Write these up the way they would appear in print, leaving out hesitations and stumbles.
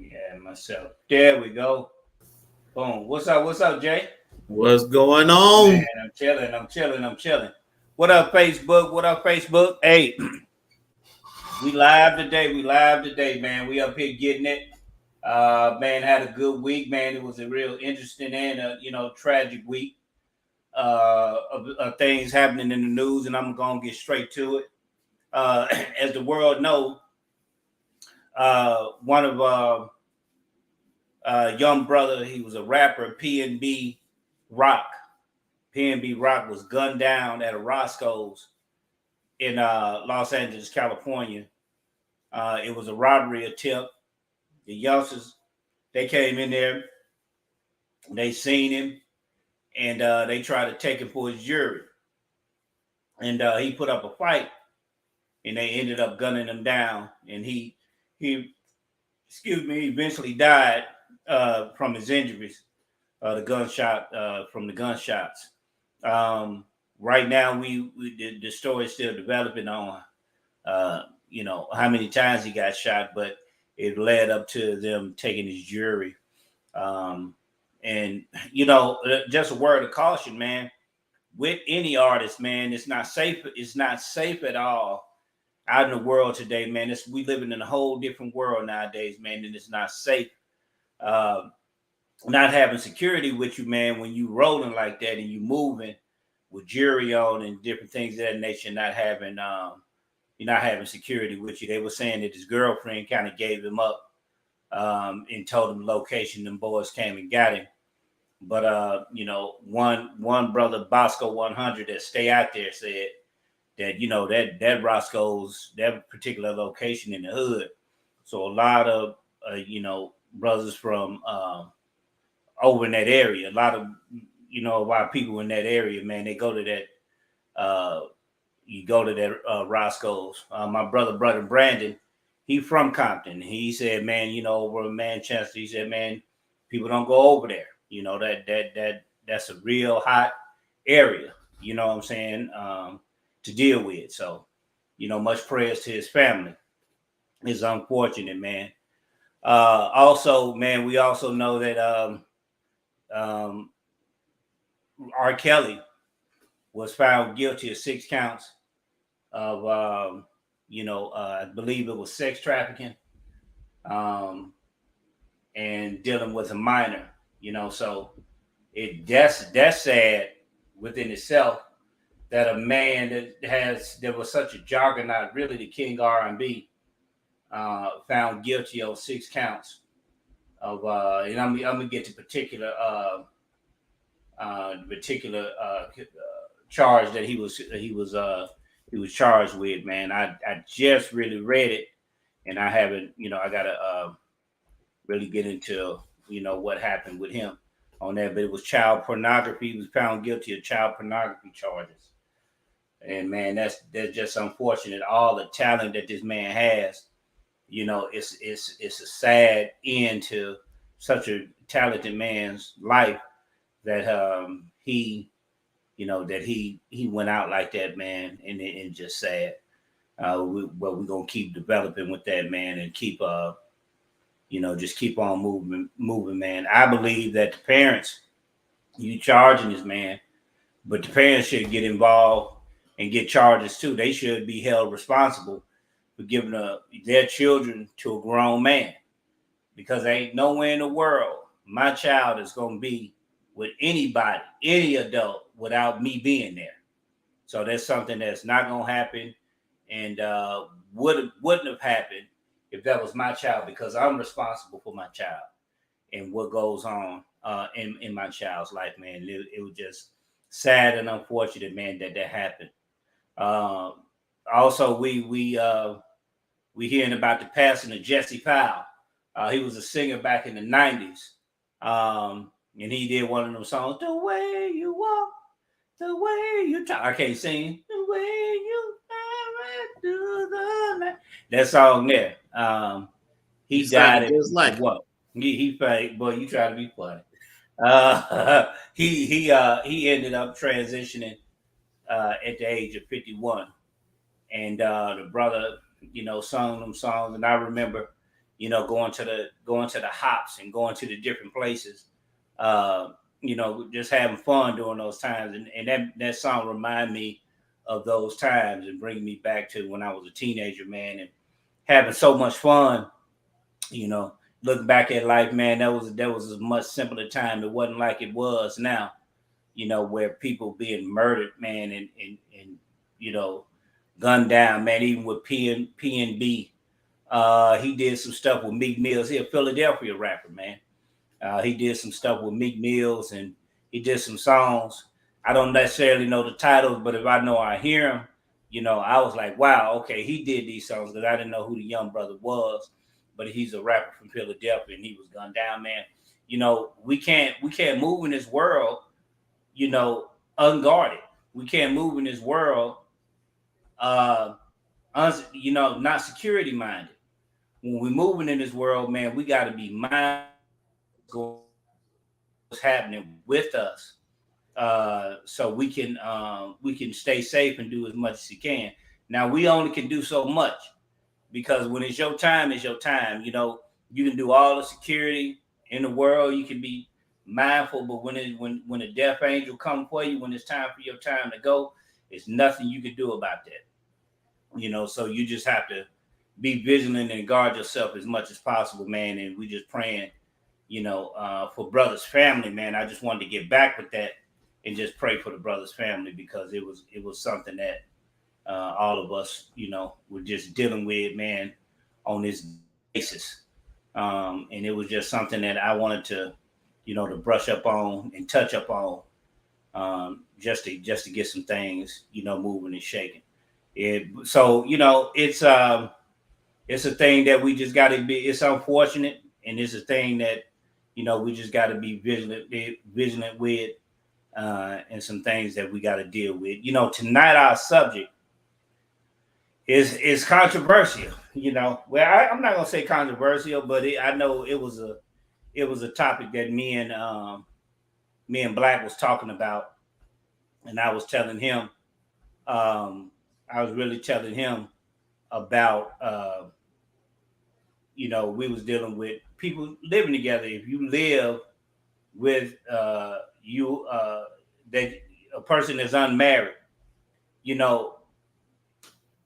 Yeah, myself. There we go. Boom. What's up? What's up, Jay? What's going Man, on? I'm chilling. I'm chilling. I'm chilling. What up, Facebook? What up, Facebook? Hey, we live today. We live today, man. We up here getting it. Man, had a good week, man. It was a real interesting and tragic week. Of things happening in the news, and I'm gonna get straight to it. As the world know, one of young brother, he was a rapper, PNB Rock. PNB Rock was gunned down at a Roscoe's in Los Angeles, California. It was a robbery attempt. The youngsters, they came in there, they seen him, and they tried to take him for his jury. And he put up a fight, and they ended up gunning him down. And he eventually died from his injuries, from the gunshots. Right now, the story is still developing on, how many times he got shot, but it led up to them taking his jury. Um, and just a word of caution, man. With any artist, man, it's not safe. It's not safe at all out in the world today, man. We living in a whole different world nowadays, man, and it's not safe. Uh, Not having security with you, man, when you rolling like that and you moving with jury on and different things of that nature, you're not having security with you. They were saying that his girlfriend kind of gave him up and told him the location. Them boys came and got him. But one brother, Bosco 100, that stay out there said that that Roscoe's, that particular location in the hood. So a lot of brothers from over in that area, a lot of white people in that area, man, they go to that. You go to that Roscoe's. My brother Brandon, he from Compton. He said, man, over in Manchester, he said, man, people don't go over there. That's a real hot area. You know what I'm saying? To deal with. So, much prayers to his family. It's unfortunate, man. Also, man, we also know that um, R.Kelly was found guilty of 6 counts of, I believe it was sex trafficking um, and dealing with a minor. So that's sad within itself that a man that was such a juggernaut, really the king R&B, found guilty of 6 counts of, and I'm gonna get to particular charge that he was charged with. Man, I just really read it, and I haven't, I gotta really get into what happened with him on that. But it was child pornography. He was found guilty of child pornography charges. And man, that's just unfortunate. All the talent that this man has, it's a sad end to such a talented man's life that he went out like that, man, and just sad. But we're gonna keep developing with that, man, and keep just keep on moving, man. I believe that the parents, you charging this man, but the parents should get involved and get charges too. They should be held responsible for giving their children to a grown man, because there ain't nowhere in the world my child is going to be with anybody, any adult, without me being there. So that's something that's not going to happen, and wouldn't have happened if that was my child, because I'm responsible for my child and what goes on in my child's life, man. It was just sad and unfortunate, man, that happened. Uh, Also, we hearing about the passing of Jesse Powell. He was a singer back in the '90s, and he did one of them songs, "The Way You Walk, the Way You Talk." I can't sing. The way you through the night. That song there. You He died sounded at just like him. what? He boy, you try to be funny. He ended up transitioning at the age of 51, and the brother, sung them songs, and I remember, going to the hops and going to the different places. Uh, just having fun during those times, and that song remind me of those times and bring me back to when I was a teenager, man, and having so much fun. You know, looking back at life, man, that was a much simpler time. It wasn't like it was now. Where people being murdered, man, and you know, gunned down, man. Even with PNB, he did some stuff with Meek Mills. He a Philadelphia rapper, man. He did some stuff with Meek Mills, and he did some songs. I don't necessarily know the titles, but if I know I hear him, I was like, wow, okay, he did these songs because I didn't know who the young brother was, but he's a rapper from Philadelphia, and he was gunned down, man. We can't move in this world, unguarded. We can't move in this world, uh, not security minded. When we're moving in this world, man, we got to be mindful what's happening with us, so we can stay safe and do as much as we can. Now we only can do so much because when it's your time, it's your time. You can do all the security in the world. You can be mindful, but when a death angel comes for you, when it's time for your time to go, it's nothing you can do about that. So you just have to be vigilant and guard yourself as much as possible, man. And we just praying, for brother's family, man. I just wanted to get back with that and just pray for the brother's family because it was something that all of us, were just dealing with, man, on this basis. And it was just something that I wanted to brush up on and touch up on, just to get some things, moving and shaking. So it's a thing that we just got to be. It's unfortunate, and it's a thing that we just got to be vigilant with, and some things that we got to deal with. Tonight our subject is controversial. I'm not gonna say controversial, but I know it was a topic that me and Blakk was talking about, and I was telling him, I was really telling him about, we was dealing with people living together. If you live with that a person that's unmarried, you know,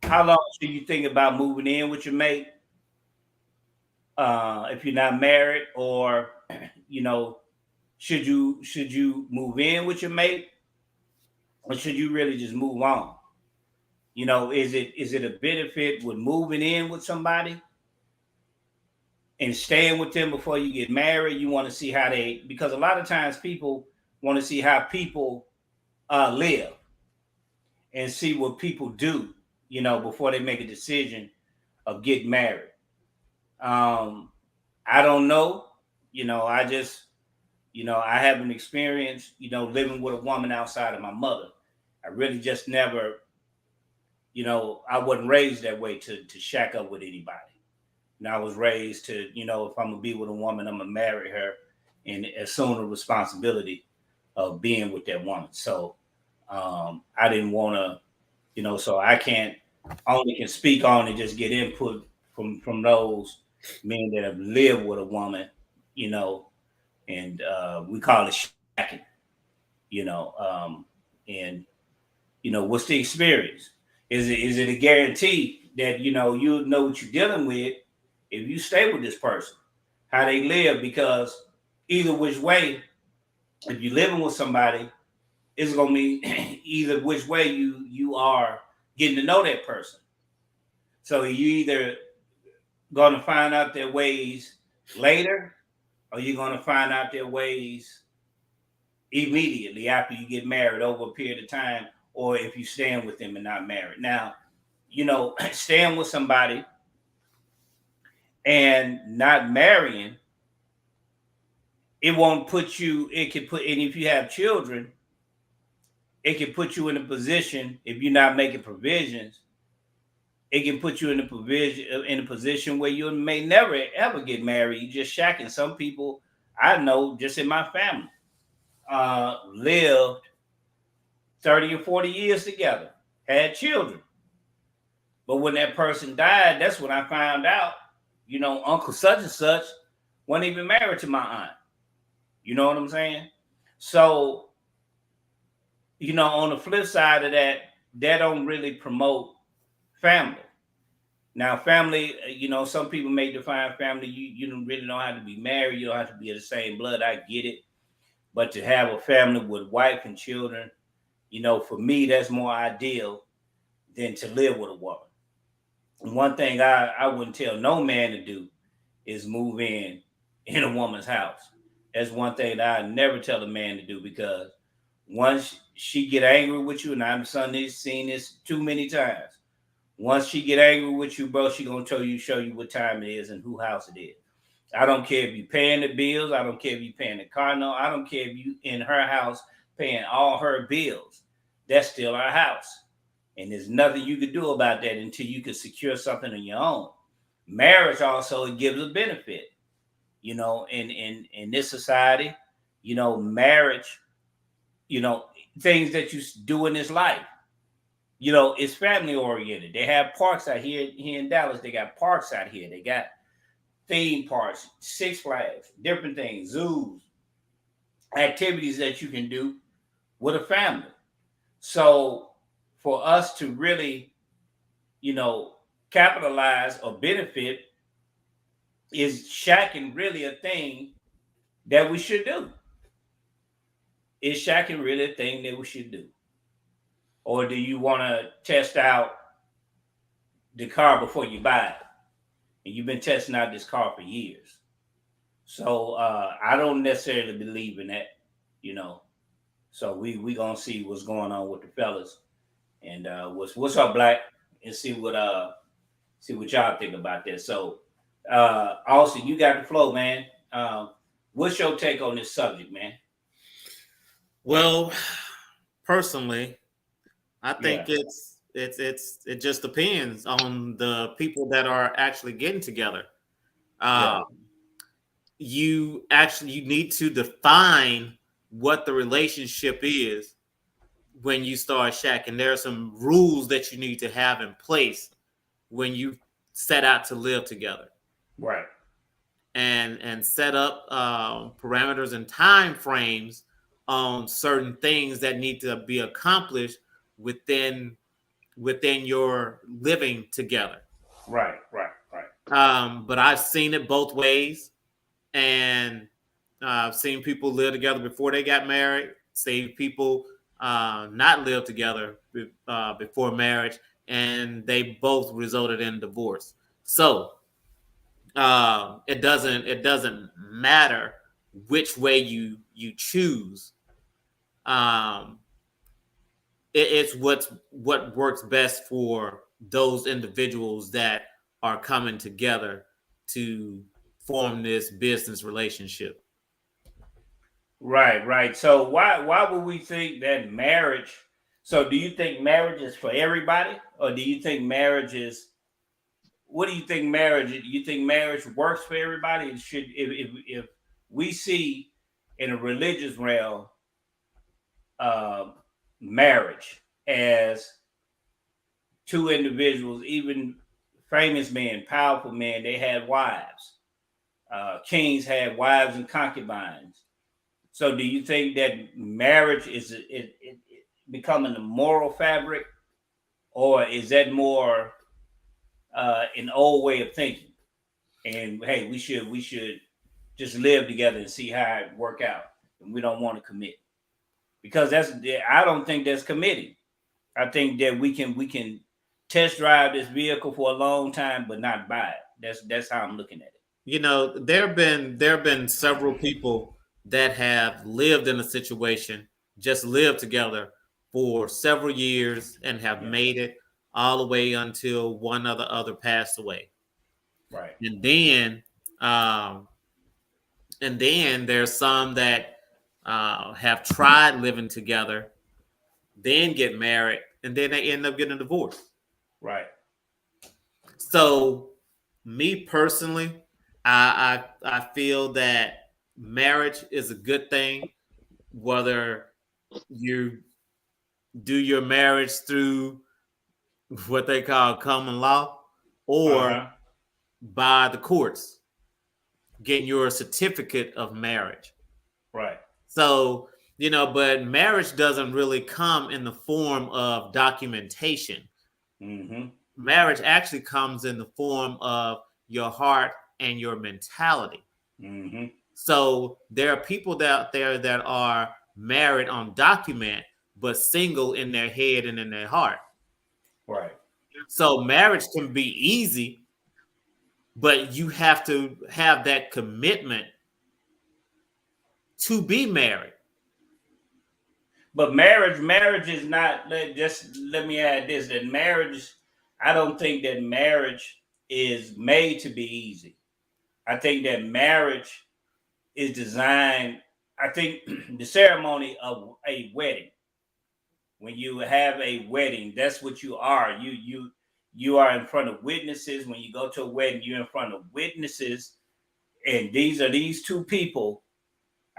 how long should you think about moving in with your mate? If you're not married, or you know, should you move in with your mate, or should you really just move on? Is it a benefit with moving in with somebody and staying with them before you get married? You want to see how they, because a lot of times people want to see how people live and see what people do, before they make a decision of getting married. Um, I don't know. I just, I haven't experienced, living with a woman outside of my mother. I really just never, I wasn't raised that way to shack up with anybody. I was raised to, if I'm gonna be with a woman, I'm gonna marry her and assume the responsibility of being with that woman. So I didn't want to, so I can't only can speak on and just get input from those men that have lived with a woman, you know, and we call it shacking, you know, and what's the experience? Is it a guarantee that you know what you're dealing with if you stay with this person, how they live? Because either which way, if you're living with somebody, it's gonna be either which way you are getting to know that person. So you either gonna find out their ways later, or you're gonna find out their ways immediately after you get married over a period of time, or if you stand with them and not married. Now, staying with somebody and not marrying, it won't put you, it can put, and if you have children, it can put you in a position, if you're not making provisions, it can put you in a position where you may never ever get married. You just shacking. Some people I know just in my family lived 30 or 40 years together, had children. But when that person died, that's when I found out, Uncle such and such wasn't even married to my aunt. You know what I'm saying? So, on the flip side of that, that don't really promote family. Now, family, some people may define family. You don't really don't have to be married. You don't have to be of the same blood. I get it. But to have a family with wife and children, for me, that's more ideal than to live with a woman. And one thing I wouldn't tell no man to do is move in a woman's house. That's one thing that I never tell a man to do, because once she get angry with you, and I've seen this too many times. Once she get angry with you, bro, she gonna show you what time it is and who house it is. I don't care if you paying the bills. I don't care if you paying the car note. I don't care if you in her house paying all her bills. That's still our house. And there's nothing you could do about that until you can secure something on your own. Marriage also, it gives a benefit. In this society, marriage, things that you do in this life, it's family oriented. They have parks out here in Dallas. They got parks out here. They got theme parks, Six Flags, different things, zoos, activities that you can do with a family. So for us to really, capitalize or benefit, is shacking really a thing that we should do? Is shacking really a thing that we should do? Or do you want to test out the car before you buy it? And you've been testing out this car for years. So I don't necessarily believe in that, you know. So we gonna see what's going on with the fellas, and what's up, Blakk, and see what y'all think about that. So Austin, you got the flow, man. What's your take on this subject, man? Well, personally, I think Yeah, it just depends on the people that are actually getting together. yeah, Uh, you need to define what the relationship is when you start shacking. There are some rules that you need to have in place when you set out to live together, right, and set up parameters and time frames on certain things that need to be accomplished within your living together. right, right, right, But I've seen it both ways, and I've seen people live together before they got married. Seen people not live together before marriage, and they both resulted in divorce. So it doesn't matter which way you choose. Um, it's what works best for those individuals that are coming together to form this business relationship. right, right. So why would we think that marriage? So do you think marriage is for everybody, or do you think marriage is? What do you think marriage? You think marriage works for everybody? It should, if we see in a religious realm, uh, marriage as two individuals, even famous men, powerful men, they had wives. Kings had wives and concubines. So, do you think that marriage is it becoming a moral fabric, or is that more an old way of thinking? And hey, we should just live together and see how it work out, and we don't want to commit, because I don't think that's committing. I think that we can test drive this vehicle for a long time, but not buy it. That's how I'm looking at it. There have been several people that have lived in a situation, just lived together for several years, and have Yeah, made it all the way until one or the other passed away. right, And then um, there's some that have tried living together, then get married, and then they end up getting divorced. right, So, me personally, I feel that marriage is a good thing, whether you do your marriage through what they call common law, uh or huh, by the courts, getting your certificate of marriage. Right. So, but marriage doesn't really come in the form of documentation. Mm-hmm. Marriage actually comes in the form of your heart and your mentality. Mm-hmm. So there are people out there that are married on document, but single in their head and in their heart. Right. So marriage can be easy, but you have to have that commitment to be married. But marriage is not. Just let me add this: that marriage, I don't think that marriage is made to be easy. I think that marriage is designed. I think the ceremony of a wedding, when you have a wedding, that's what you are. You are in front of witnesses. When you go to a wedding, you're in front of witnesses, and these two people.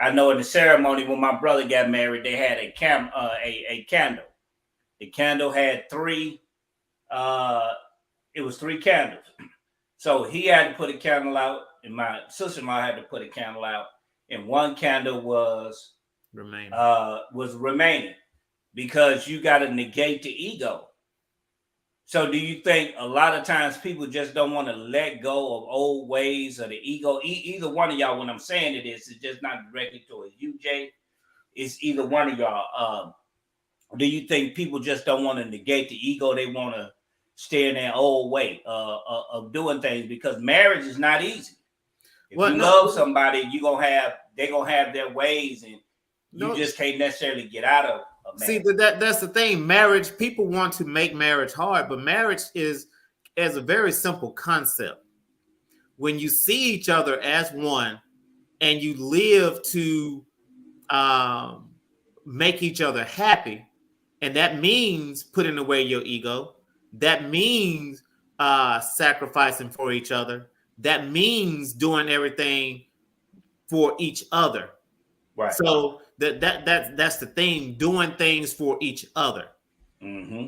I know in the ceremony when my brother got married, they had a candle. The candle had three. It was three candles. So he had to put a candle out, and my sister-in-law had to put a candle out, and one candle was remaining because you got to negate the ego. So do you think a lot of times people just don't want to let go of old ways or the ego? Either one of y'all, when I'm saying it is, it's just not directly towards you, Jay. It's either one of y'all. Do you think people just don't want to negate the ego? They want to stay in their old way of doing things, because marriage is not easy. If you love somebody, they're gonna have their ways, and you just can't necessarily get out of a marriage. See, that's the thing. Marriage, people want to make marriage hard, but marriage is a very simple concept. When you see each other as one and you live to make each other happy, and that means putting away your ego. That means sacrificing for each other. That means doing everything for each other. Right. So that's the thing, doing things for each other. Mm-hmm.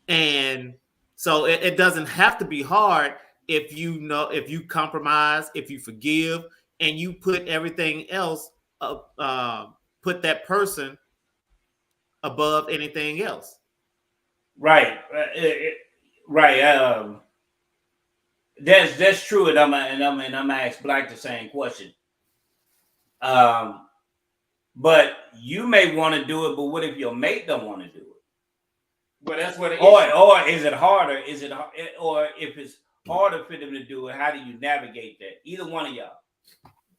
And so it doesn't have to be hard if you compromise, if you forgive, and you put everything else put that person above anything else. Right. Right. That's true, and I'm gonna ask Blakk the same question. But you may want to do it, but what if your mate don't want to do it? But that's what or is it harder? Or if it's harder for them to do it, how do you navigate that? Either one of y'all.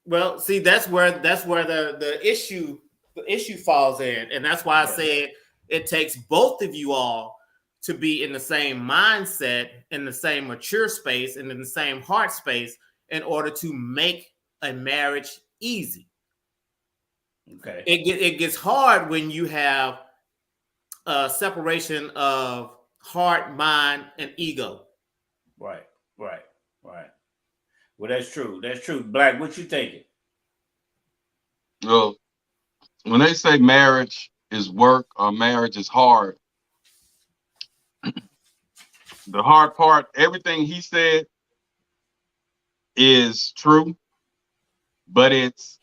Well, see, that's where the issue falls in, and that's why I said it takes both of you all to be in the same mindset, in the same mature space, and in the same heart space in order to make a marriage easy. Okay. It gets hard when you have a separation of heart, mind, and ego. Right. Well, that's true. Blakk, what you thinking? Well, when they say marriage is work or marriage is hard, the hard part, everything he said is true, but it's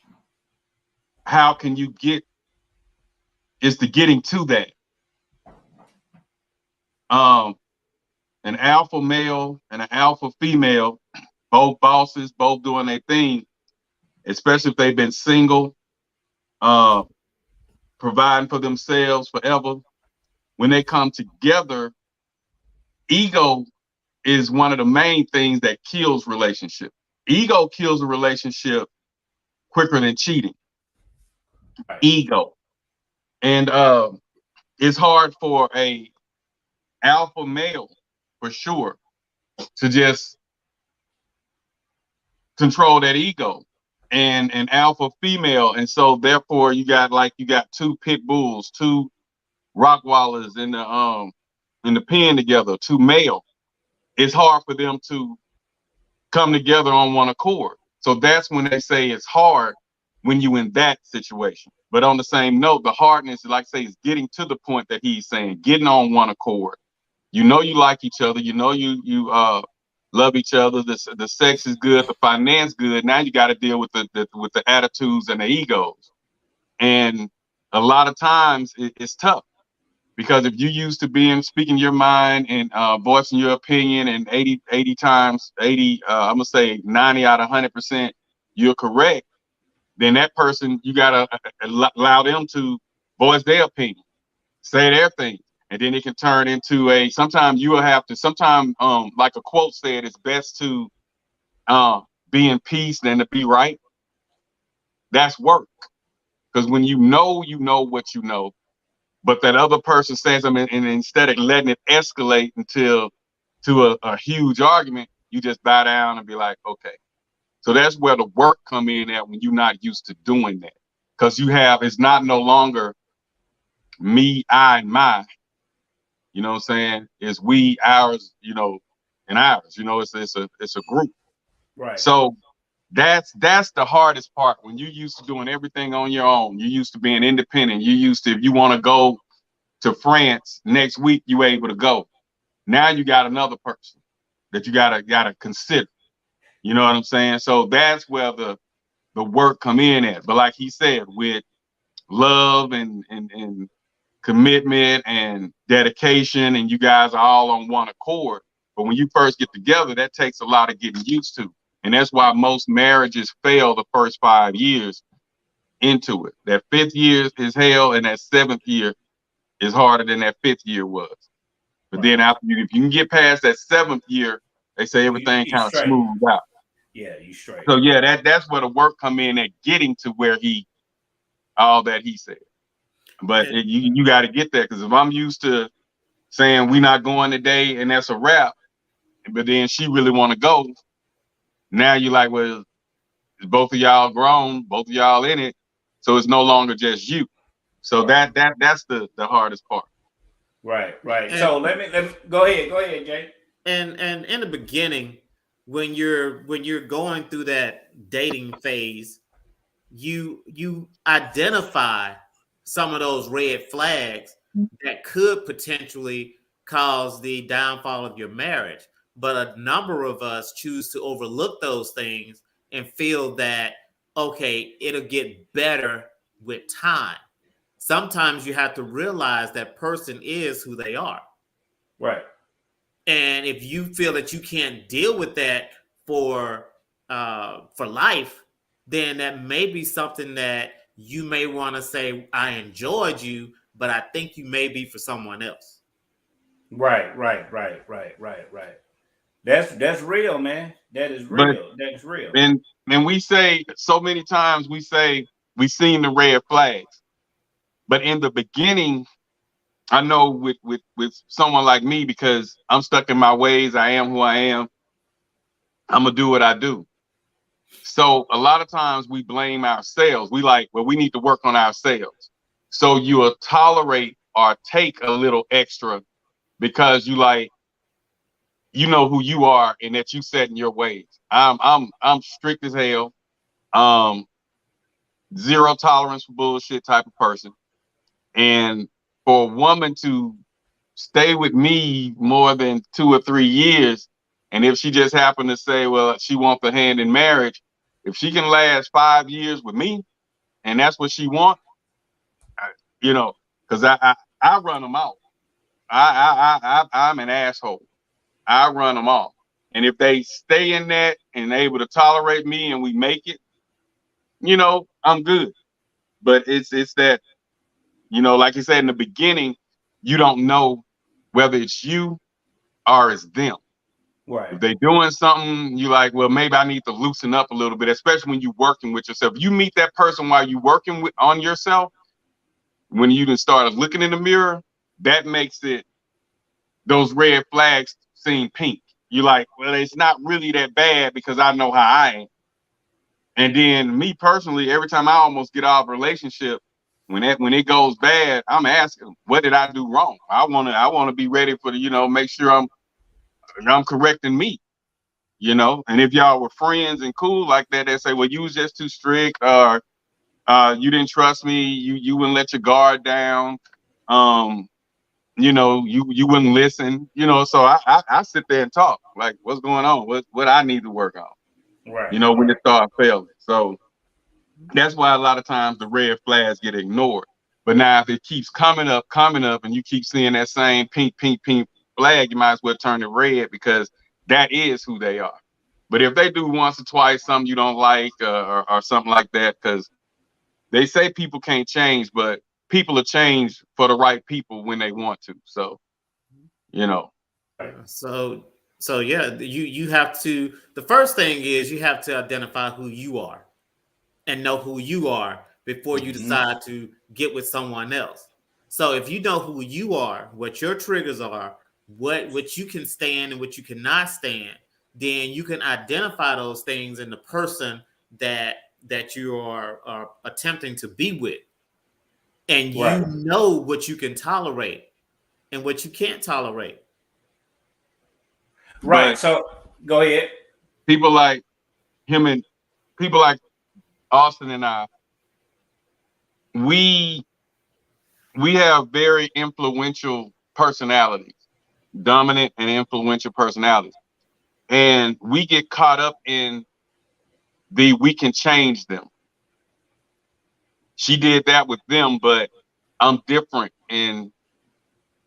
how can you it's the getting to that. An alpha male and an alpha female, both bosses, both doing their thing, especially if they've been single, providing for themselves forever. When they come together, ego is one of the main things that kills relationship. Ego kills a relationship quicker than cheating. Right. Ego. And it's hard for a alpha male, for sure, to just control that ego, and an alpha female. And so therefore you got two pit bulls, two Rockwallers in the pen together, two male. It's hard for them to come together on one accord. So that's when they say it's hard, when you in that situation. But on the same note, the hardness, like I say, is getting to the point that he's saying, getting on one accord. You know you like each other. You know you love each other, the sex is good, the finance good. Now you got to deal with the attitudes and the egos. And a lot of times it's tough because if you used to speaking your mind and voicing your opinion and 80 times, I'm gonna say 90 out of 100%, you're correct. Then that person, you gotta allow them to voice their opinion, say their thing, and then it can turn into sometimes you will have to, like a quote said, it's best to be in peace than to be right. That's work. Because when you know what you know, but that other person says something, and instead of letting it escalate until to a huge argument, you just bow down and be like, okay. So that's where the work come in at when you're not used to doing that. Because it's not no longer me, I, and my, you know what I'm saying? It's we, ours, and ours, it's a group. Right. So that's the hardest part. When you're used to doing everything on your own, you're used to being independent. You used to, if you want to go to France next week, you able to go. Now you got another person that you gotta consider. You know what I'm saying? So that's where the work come in at. But like he said, with love and commitment and dedication, and you guys are all on one accord. But when you first get together, that takes a lot of getting used to. And that's why most marriages fail the first 5 years into it. That 5th year is hell, and that 7th year is harder than that 5th year was. But Right. then after if you can get past that 7th year, they say everything kind of smooths out. Yeah, you straight. So yeah, that's where the work come in at getting to where all that he said. But you got to get there, because if I'm used to saying we not going today and that's a wrap, but then she really want to go, now you're like, well, both of y'all grown, both of y'all in it, so it's no longer just you. So right. that's the hardest part. Right. So let me go ahead, Jay. And in the beginning, when you're going through that dating phase, you identify some of those red flags that could potentially cause the downfall of your marriage. But a number of us choose to overlook those things and feel that, okay, it'll get better with time. Sometimes you have to realize that person is who they are. Right. And if you feel that you can't deal with that for life, then that may be something that you may want to say, I enjoyed you, but I think you may be for someone else. Right. That's real, man. That is real. That's real. And we say so many times, we say we seen the red flags, but in the beginning, I know with someone like me, because I'm stuck in my ways, I am who I am, I'm gonna do what I do. So a lot of times we blame ourselves. We like, well, we need to work on ourselves. So you'll tolerate or take a little extra because you like, you know who you are and that you set in your ways. I'm strict as hell. Zero tolerance for bullshit type of person. And for a woman to stay with me more than 2 or 3 years, and if she just happened to say, well, she wants a hand in marriage, if she can last 5 years with me, and that's what she wants, because I run them off. I'm an asshole. I run them off. And if they stay in that and able to tolerate me and we make it, I'm good. But it's that, like you said in the beginning, you don't know whether it's you or it's them. Right. If they're doing something, you like, well, maybe I need to loosen up a little bit, especially when you're working with yourself. You meet that person while you're working on yourself, when you started looking in the mirror, that makes those red flags seem pink. You're like, well, it's not really that bad because I know how I am. And then me personally, every time I almost get out of a relationship, when it goes bad, I'm asking, what did I do wrong? I want to be ready for make sure I'm correcting me, And if y'all were friends and cool like that, they say, well, you was just too strict, or you didn't trust me, you wouldn't let your guard down. you wouldn't listen, so I sit there and talk, like, what's going on, what I need to work on, Right. when it start failing. So that's why a lot of times the red flags get ignored. But now if it keeps coming up, and you keep seeing that same pink flag, you might as well turn it red, because that is who they are. But if they do once or twice something you don't like, or something like that, because they say people can't change, but people are changed for the right people when they want to. So, So yeah, you have to. The first thing is you have to identify who you are and know who you are before you decide to get with someone else. So if you know who you are, what your triggers are, what you can stand and what you cannot stand, then you can identify those things in the person that you are attempting to be with, and you Right. know what you can tolerate and what you can't tolerate. Right. but So go ahead. people like him and people like Austin and I, we have very influential personalities, dominant and influential personalities. And we get caught up in we can change them. She did that with them, but I'm different and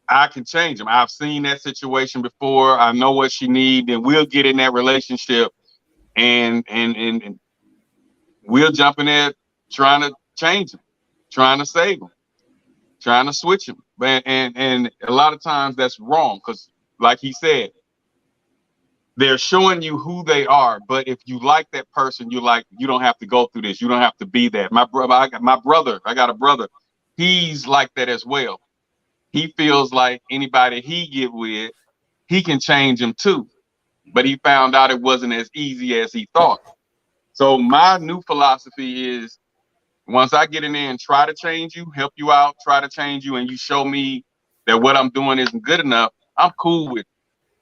I can change them. I've seen that situation before. I know what she needs, and we'll get in that relationship and we'll jump in there trying to change them, trying to save them, trying to switch them. And a lot of times that's wrong, because like he said, they're showing you who they are. But if you like that person, you don't have to go through this. You don't have to be that. I got a brother. He's like that as well. He feels like anybody he get with, he can change him too. But he found out it wasn't as easy as he thought. So my new philosophy is, once I get in there and try to change you, help you out, try to change you, and you show me that what I'm doing isn't good enough, I'm cool with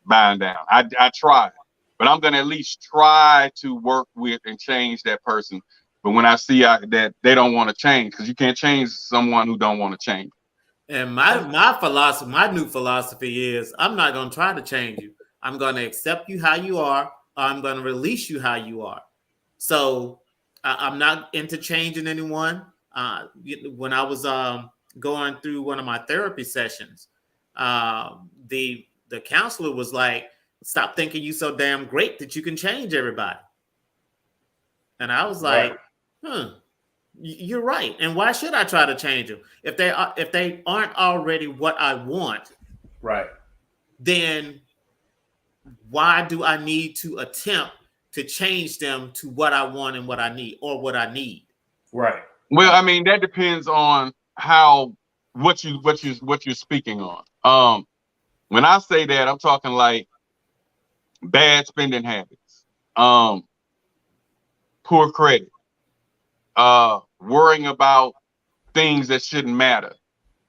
bowing down. I try, but I'm gonna at least try to work with and change that person. But when I see that they don't want to change, because you can't change someone who don't want to change. And my new philosophy is, I'm not going to try to change you. I'm going to accept you how you are. Or I'm going to release you how you are. So I'm not into changing anyone. When I was going through one of my therapy sessions, the counselor was like, "Stop thinking you so damn great that you can change everybody." And I was like, You're right. And why should I try to change them if they aren't already what I want? Right. Then why do I need to attempt to change them to what I want and what I need, or what I need? Right. Well, I mean, that depends on what you're speaking on. When I say that, I'm talking like bad spending habits, poor credit, worrying about things that shouldn't matter.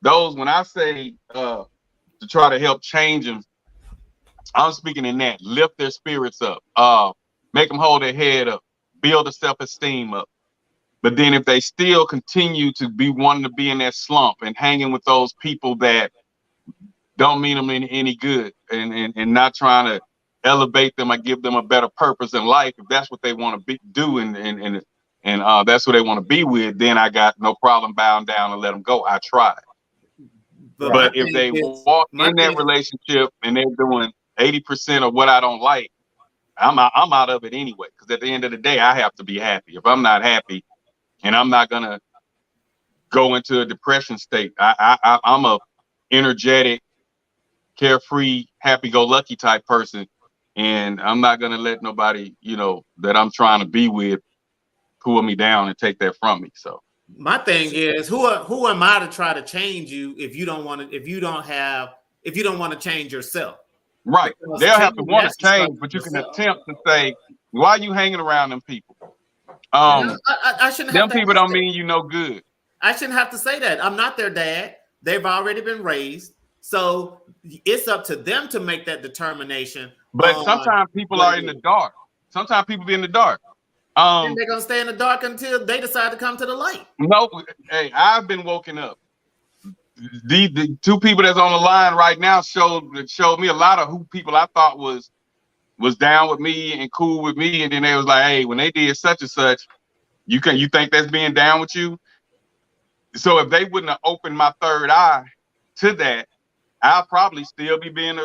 Those, when I say to try to help change them, I'm speaking in that. Lift their spirits up, make them hold their head up, build a self-esteem up. But then if they still continue to be wanting to be in that slump and hanging with those people that don't mean them any good, and not trying to elevate them or give them a better purpose in life, if that's what they want to do and that's who they want to be with, then I got no problem bowing down and let them go. I tried. But if they walk in that relationship and they're doing 80% of what I don't like, I'm out of it anyway. Because at the end of the day, I have to be happy. If I'm not happy, and I'm not gonna go into a depression state, I'm a energetic, carefree, happy-go-lucky type person, and I'm not gonna let nobody, that I'm trying to be with, pull me down and take that from me. So my thing is, who am I to try to change you if you don't want to? If you don't want to change yourself? Right, Because they'll have to want to start change, but you can yourself. attempt to say, why are you hanging around them people? I shouldn't have Them to people don't mean you no good. I shouldn't have to say that. I'm not their dad. They've already been raised. So it's up to them to make that determination. But sometimes people are in the dark. Sometimes people be in the dark. And they're going to stay in the dark until they decide to come to the light. No, hey, I've been woken up the two people that's on the line right now showed me a lot of who people I thought was down with me and cool with me, and then they was like, hey, when they did such and such, you think that's being down with you? So if they wouldn't have opened my third eye to that, I'll probably still be being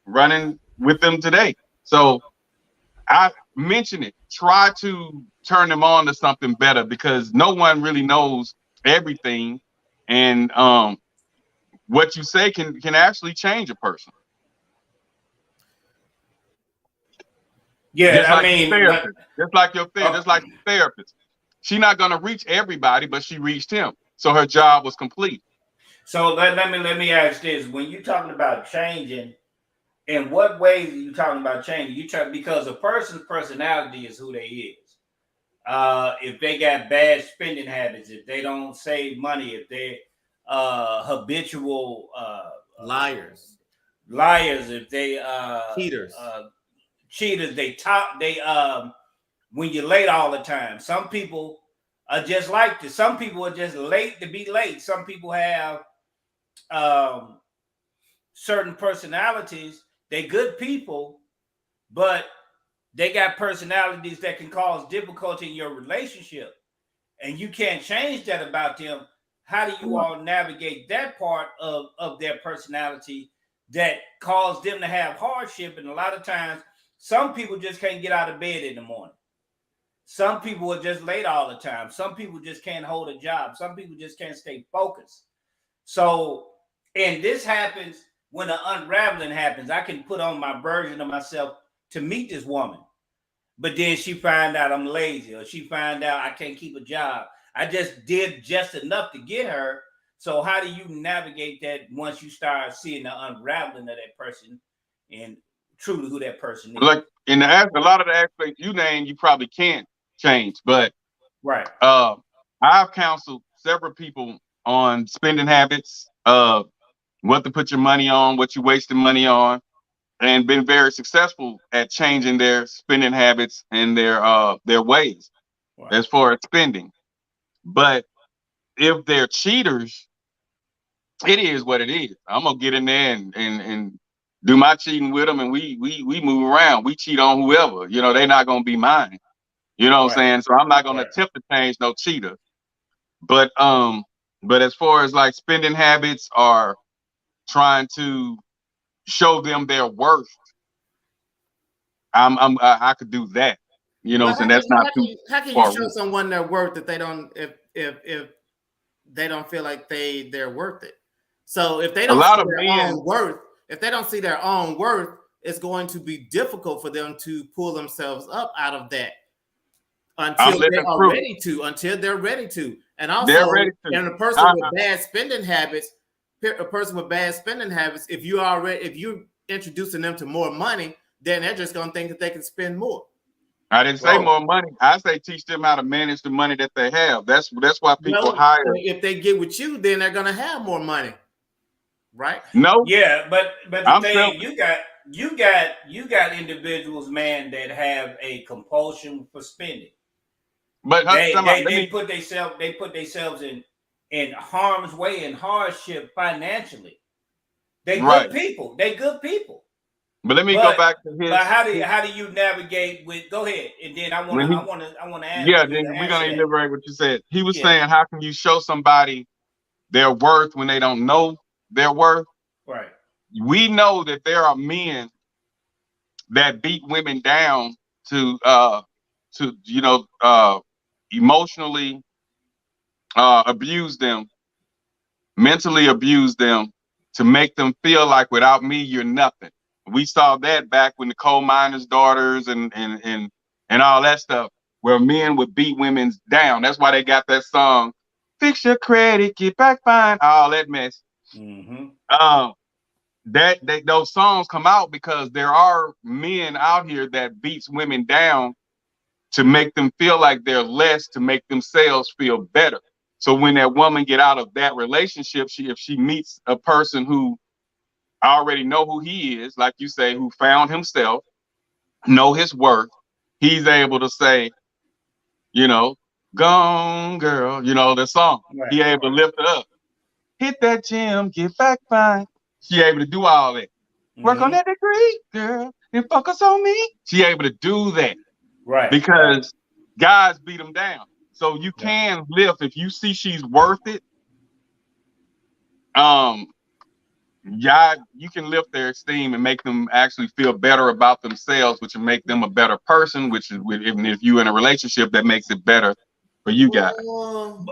running with them today. So I mention it. Try to turn them on to something better, because no one really knows everything, and what you say can actually change a person. Yeah, Just I like mean, your therapist. Just like your oh, just like your therapist. She's not gonna reach everybody, but she reached him, so her job was complete. so let me ask this: when you're talking about changing, in what ways are you talking about changing? Because a person's personality is who they is. If they got bad spending habits, if they don't save money, if they habitual liars, if they cheaters, cheaters, they when you're late all the time. Some people are just like this. Some people are just late to be late. Some people have certain personalities. They good people, but they got personalities that can cause difficulty in your relationship, and you can't change that about them. How do you all navigate that part of their personality that cause them to have hardship? And a lot of times, some people just can't get out of bed in the morning. Some people are just late all the time. Some people just can't hold a job. Some people just can't stay focused. So, and this happens when an unraveling happens. I can put on my version of myself to meet this woman, but then she find out I'm lazy, or she find out I can't keep a job. I just did just enough to get her. So how do you navigate that once you start seeing the unraveling of that person and truly who that person is? Like a lot of the aspects you name, you probably can't change, but right. I've counseled several people on spending habits, what to put your money on, what you're wasting money on, and been very successful at changing their spending habits and their ways as far as spending. But if they're cheaters, it is what it is. I'm gonna get in there and do my cheating with them, and we move around. We cheat on whoever. They're not gonna be mine. You know what I'm saying? So I'm not gonna attempt to change no cheater. But as far as like spending habits or trying to show them their worth, I could do that. So that's not too how can you far. show someone their worth if they don't if they don't feel like they're worth it? So if they don't see their own worth, if they don't see their own worth, it's going to be difficult for them to pull themselves up out of that until they are ready to. Until they're ready to, and also, and a person with bad spending habits, if you introducing them to more money, then they're just going to think that they can spend more. I didn't say more money. I say teach them how to manage the money that they have. That's why people hire. So if they get with you, then they're gonna have more money, right? No. Yeah, but the thing you got individuals, man, that have a compulsion for spending. But they put themselves in harm's way and hardship financially. They good people. They good people. But let me go back to his. But how do you navigate with? Go ahead, and then I want to ask. Yeah, then we're gonna elaborate what you said. He was saying, how can you show somebody their worth when they don't know their worth? Right. We know that there are men that beat women down to emotionally abuse them, mentally abuse them, to make them feel like without me you're nothing. We saw that back when the coal miners' daughters and all that stuff, where men would beat women down. That's why they got that song, "Fix Your Credit, Get Back Fine," all that mess. Mm-hmm. Those songs come out because there are men out here that beats women down to make them feel like they're less, to make themselves feel better. So when that woman get out of that relationship, if she meets a person who already know who he is, like you say, who found himself, know his worth, he's able to say, "Gone girl," the song. He able to lift it up. hit that gym, get back fine. She able to do all that. Work on that degree, girl, and focus on me. She able to do that. Right. Because guys beat them down. So you can lift if you see she's worth it. Yeah, you can lift their esteem and make them actually feel better about themselves, which will make them a better person. Which is, even if you're in a relationship, that makes it better for you guys. Well,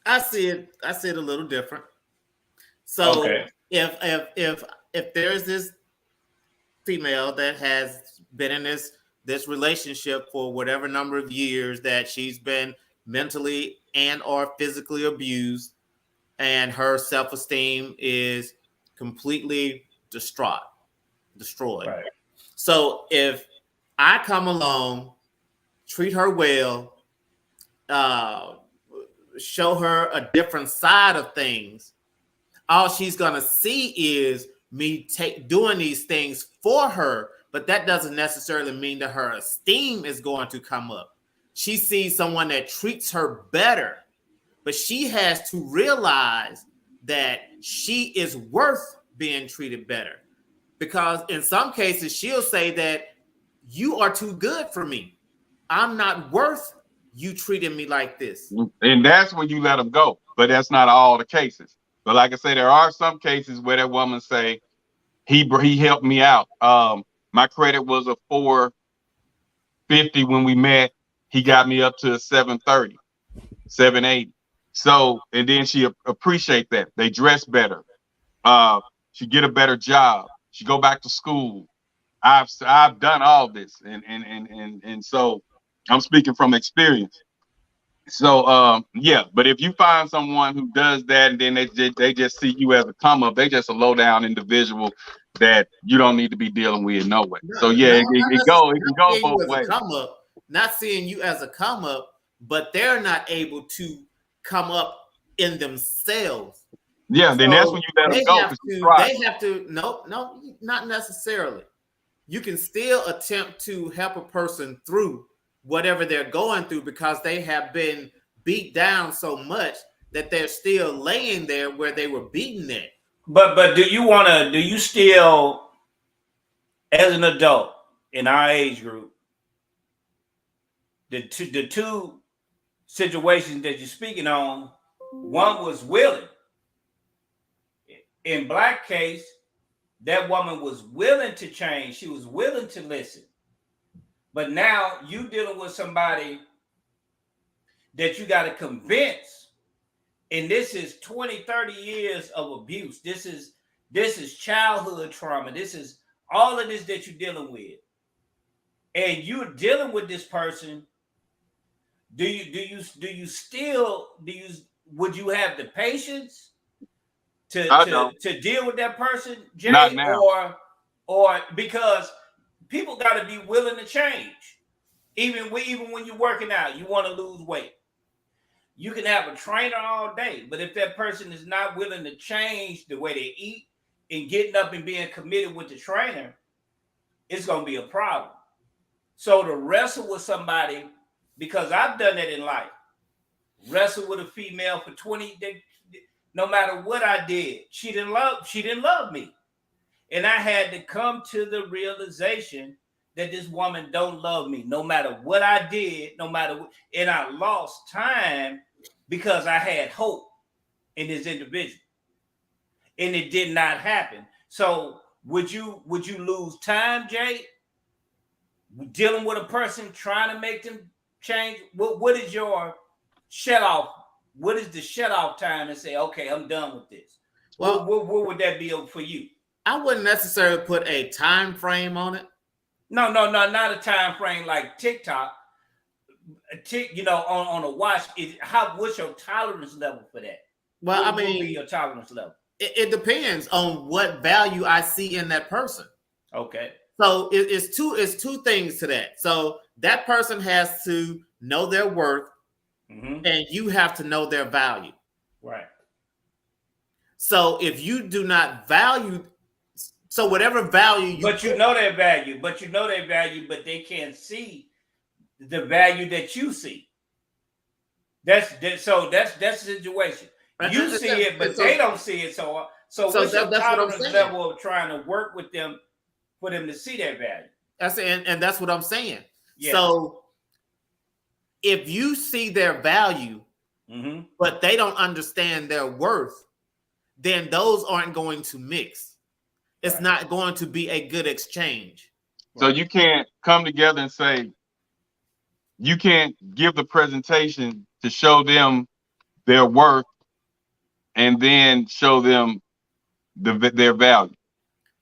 I see it a little different. So if there's this female that has been in this relationship for whatever number of years that she's been mentally and or physically abused, and her self-esteem is completely destroyed. Right. So if I come along, treat her well, show her a different side of things, all she's gonna see is me doing these things for her, but that doesn't necessarily mean that her esteem is going to come up. She sees someone that treats her better, but she has to realize that she is worth being treated better. Because in some cases, she'll say that you are too good for me. I'm not worth you treating me like this. And that's when you let them go. But that's not all the cases. But like I say, there are some cases where that woman say, he helped me out. My credit was a 450 when we met. He got me up to a 730, 780. So, and then she appreciate that. They dress better. She get a better job. She go back to school. I've done all this, and so I'm speaking from experience. So yeah, but if you find someone who does that and then they just see you as a come up, they just a low down individual that you don't need to be dealing with no way. So yeah, it can go both ways. Not seeing you as a come up, but they're not able to come up in themselves. Yeah, then that's when you let them go. They have to. No, not necessarily. You can still attempt to help a person through whatever they're going through because they have been beat down so much that they're still laying there where they were beaten at. But do you still, as an adult in our age group, the two situations that you're speaking on, one was willing. In Blakk case, that woman was willing to change. She was willing to listen. But now you dealing with somebody that you got to convince. And this is 20, 30 years of abuse. This is childhood trauma. This is all of this that you're dealing with. And you're dealing with this person. Would you have the patience to deal with that person, Jay? Not now. Or because people got to be willing to change. Even when you're working out, you want to lose weight. You can have a trainer all day, but if that person is not willing to change the way they eat and getting up and being committed with the trainer, it's going to be a problem. So to wrestle with somebody, because I've done that in life, wrestle with a female for 20 days, no matter what I did, she didn't love me. And I had to come to the realization that this woman don't love me, no matter what I did, and I lost time because I had hope in this individual, and it did not happen. So would you lose time, Jay, dealing with a person trying to make them change? What is your shut off? What is the shut off time and say, okay, I'm done with this? Well, what would that be for you? I wouldn't necessarily put a time frame on it. No, not a time frame like TikTok. On a watch. What's your tolerance level for that? Well, what would be your tolerance level? It depends on what value I see in that person. Okay. So it's two things to that. So that person has to know their worth, and you have to know their value. Right. So if you do not value, so whatever value but you know their value, but they can't see the value that you see. So that's the situation. You see it, but they don't see it. So what's your tolerance level of trying to work with them for them to see their value? And that's what I'm saying. Yeah. So if you see their value, but they don't understand their worth, then those aren't going to mix. It's not going to be a good exchange. So you can't come together and say, you can't give the presentation to show them their worth and then show them their value.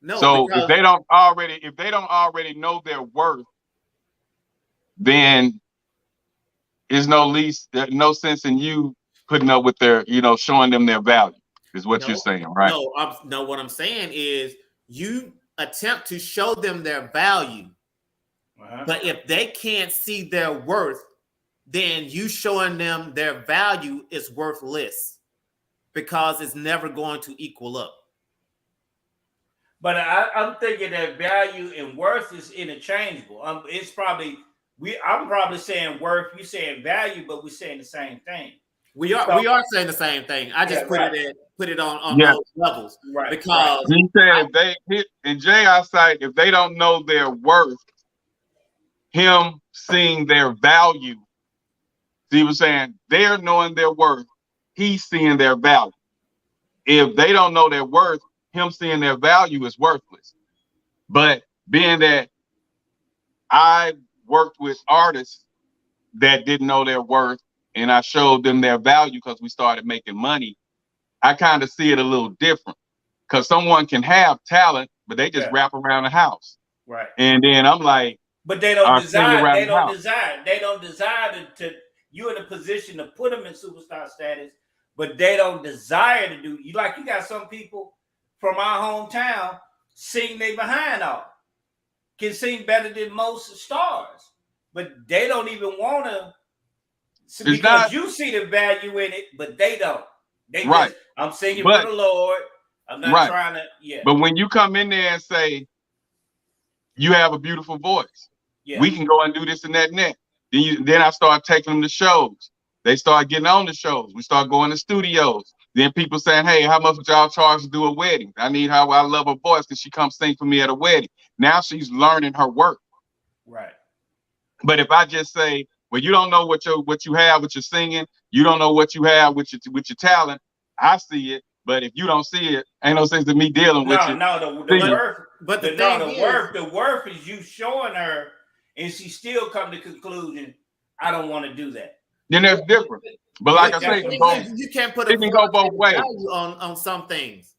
No, so if they don't already know their worth, then there's no sense in you putting up with their, showing them their value, is what you're saying, right? No, what I'm saying is you attempt to show them their value, but if they can't see their worth, then you showing them their value is worthless because it's never going to equal up. But I'm thinking that value and worth is interchangeable. It's probably I'm probably saying worth, you saying value, but we're saying the same thing. We are saying the same thing. I just put it on those levels, right? Because he said if they hit in J.I. site, if they don't know their worth, him seeing their value. So he was saying they're knowing their worth, he's seeing their value. If they don't know their worth, him seeing their value is worthless. But being that I worked with artists that didn't know their worth and I showed them their value because we started making money, I kind of see it a little different. Because someone can have talent, but they just wrap around the house. Right. And then I'm like, but they don't desire. They don't desire. They don't desire to you in a position to put them in superstar status, but they don't desire to do. You got some people from our hometown sing they behind off, can sing better than most stars, but they don't even want to because you see the value in it, but they don't. They just, I'm singing for the Lord. I'm not trying to. Yeah. But when you come in there and say you have a beautiful voice, we can go and do this and that and that. Then I start taking them to shows. They start getting on the shows. We start going to studios. Then people saying, hey, how much would y'all charge to do a wedding? I love her voice because she comes sing for me at a wedding. Now she's learning her work. Right. But if I just say, well, you don't know what you have with your singing, you don't know what you have with your talent, I see it. But if you don't see it, ain't no sense in me dealing with you. The worth is you showing her, and she still come to the conclusion, I don't want to do that. Then that's different. But like I say, you can't put a go both ways value on some things.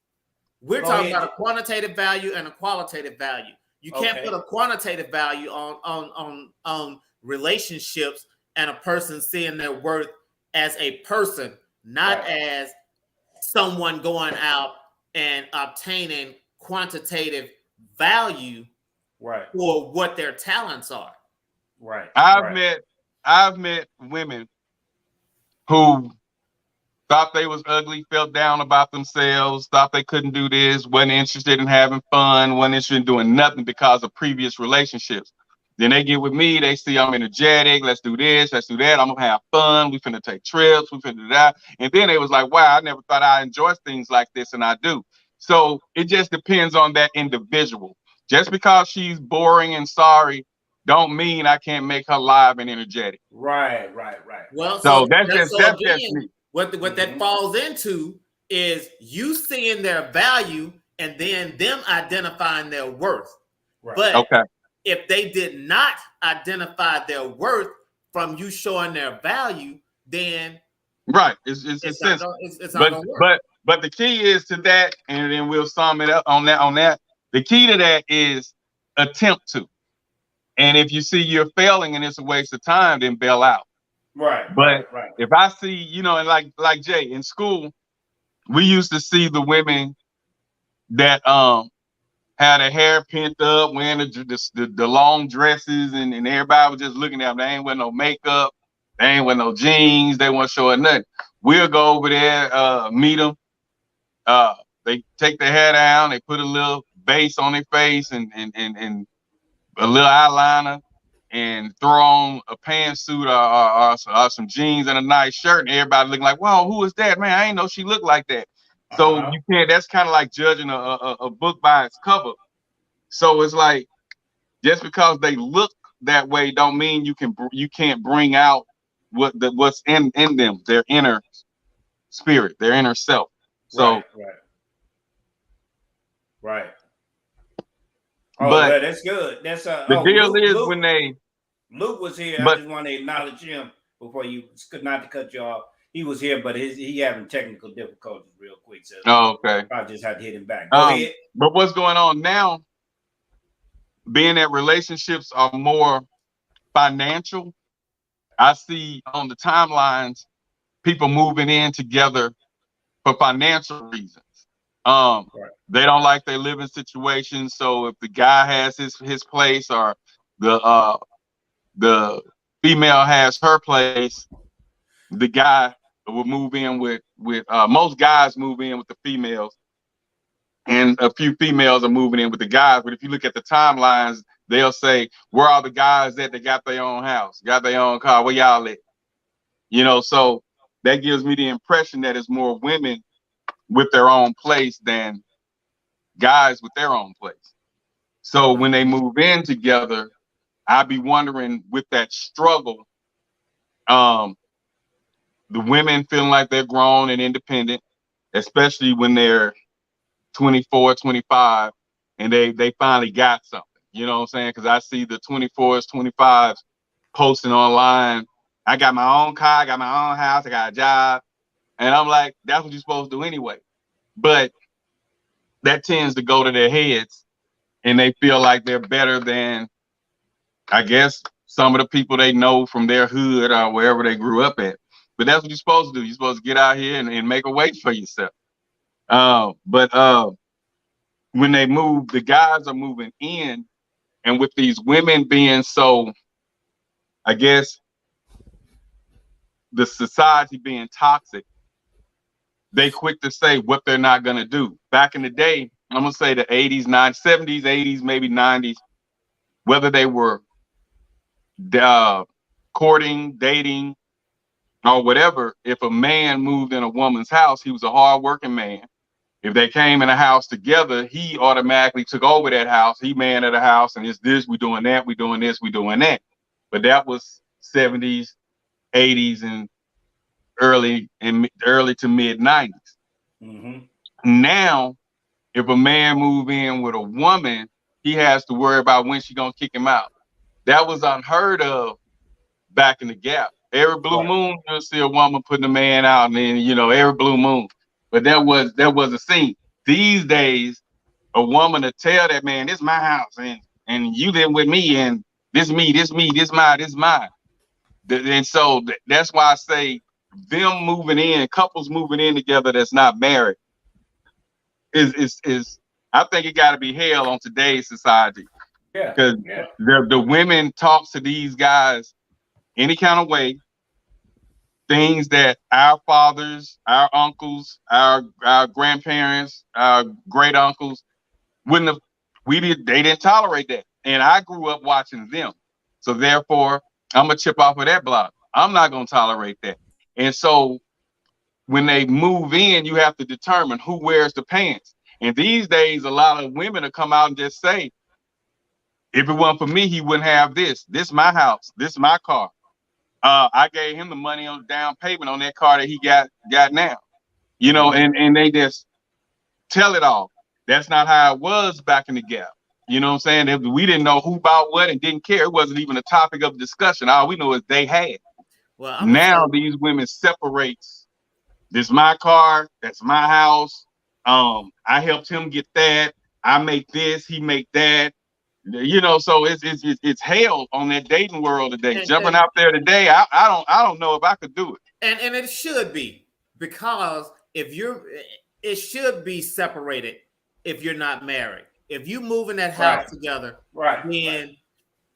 We're talking about a quantitative value and a qualitative value. You can't put a quantitative value on relationships and a person seeing their worth as a person, not as someone going out and obtaining quantitative value for what their talents are. Right. I've met women who thought they was ugly, felt down about themselves, thought they couldn't do this, wasn't interested in having fun, wasn't interested in doing nothing because of previous relationships. Then they get with me, they see I'm energetic, let's do this, let's do that, I'm gonna have fun, we finna take trips, we finna do that. And then they was like, wow, I never thought I enjoy things like this, and I do. So it just depends on that individual. Just because she's boring and sorry, don't mean I can't make her live and energetic. Right. Well, so that's just me. What that falls into is you seeing their value and then them identifying their worth. Right. But if they did not identify their worth from you showing their value, then it's not gonna work. But the key is to that, and then we'll sum it up on that. The key to that is attempt to. And if you see you're failing and it's a waste of time, then bail out. Right. But if I see, and like Jay, in school, we used to see the women that had their hair pent up, wearing the long dresses, and everybody was just looking at them. They ain't wearing no makeup, they ain't wearing no jeans, they weren't showing nothing. We'll go over there, meet them. They take their hair down, they put a little base on their face and a little eyeliner, and throw on a pantsuit or some jeans and a nice shirt, and everybody looking like, "Whoa, who is that, man? I ain't know she looked like that." So you can't. That's kind of like judging a book by its cover. So it's like, just because they look that way don't mean you can't bring out what's in them, their inner spirit, their inner self. So right. Oh, but well, that's good. That's the deal is when they Luke was here. I but just want to acknowledge him before you, not to cut you off. He was here, but he having technical difficulties real quick. So okay. I just had to hit him back. Go ahead. But what's going on now, being that relationships are more financial, I see on the timelines people moving in together for financial reasons. They don't like their living situation. So if the guy has his place, or the female has her place, the guy will move in with most guys move in with the females, and a few females are moving in with the guys. But if you look at the timelines, they'll say, where are the guys that got their own house, got their own car, where y'all at? So that gives me the impression that it's more women with their own place than guys with their own place. So when they move in together, I'd be wondering, with that struggle, the women feeling like they're grown and independent, especially when they're 24, 25, and they finally got something. You know what I'm saying? Because I see the 24s, 25s posting online, I got my own car, I got my own house, I got a job. And I'm like, that's what you're supposed to do anyway. But that tends to go to their heads, and they feel like they're better than, I guess, some of the people they know from their hood or wherever they grew up at. But that's what you're supposed to do. You're supposed to get out here and make a way for yourself. But when they move, the guys are moving in, and with these women being so, I guess, the society being toxic, they quick to say what they're not going to do. Back in the day, I'm going to say the 80s, 90s, 70s, 80s, maybe 90s, whether they were courting, dating, or whatever, if a man moved in a woman's house, he was a hardworking man. If they came in a house together, he automatically took over that house. He man of the house, and it's this, we doing that, we doing this, we doing that. But that was 70s, 80s, and early to mid 90s. Now, if a man move in with a woman, he has to worry about when she gonna kick him out. That was unheard of back in the Gap. Every blue moon, you'll see a woman putting a man out, and then every blue moon. But that was a scene. These days, a woman to tell that man, "This is my house, and you live with me, and this mine, this mine." And so that's why I say them moving in, couples moving in together that's not married, is I think it got to be hell on today's society. Because the women talk to these guys any kind of way, things that our fathers, our uncles, our grandparents, our great uncles wouldn't have. They didn't tolerate that, and I grew up watching them. So therefore, I'm gonna chip off of that block. I'm not gonna tolerate that. And so when they move in, you have to determine who wears the pants. And these days, a lot of women will come out and just say, if it weren't for me, he wouldn't have this. This my house. This my car. I gave him the money on down payment on that car that he got now. And they just tell it all. That's not how it was back in the Gap. You know what I'm saying? We didn't know who bought what and didn't care. It wasn't even a topic of discussion. All we know is they had. Well, now these women separates. This is my car. That's my house. I helped him get that. I make this. He make that. So it's hell on that dating world today. Jumping out there today, I don't know if I could do it. And it should be, because it should be separated if you're not married. If you move in that house together, then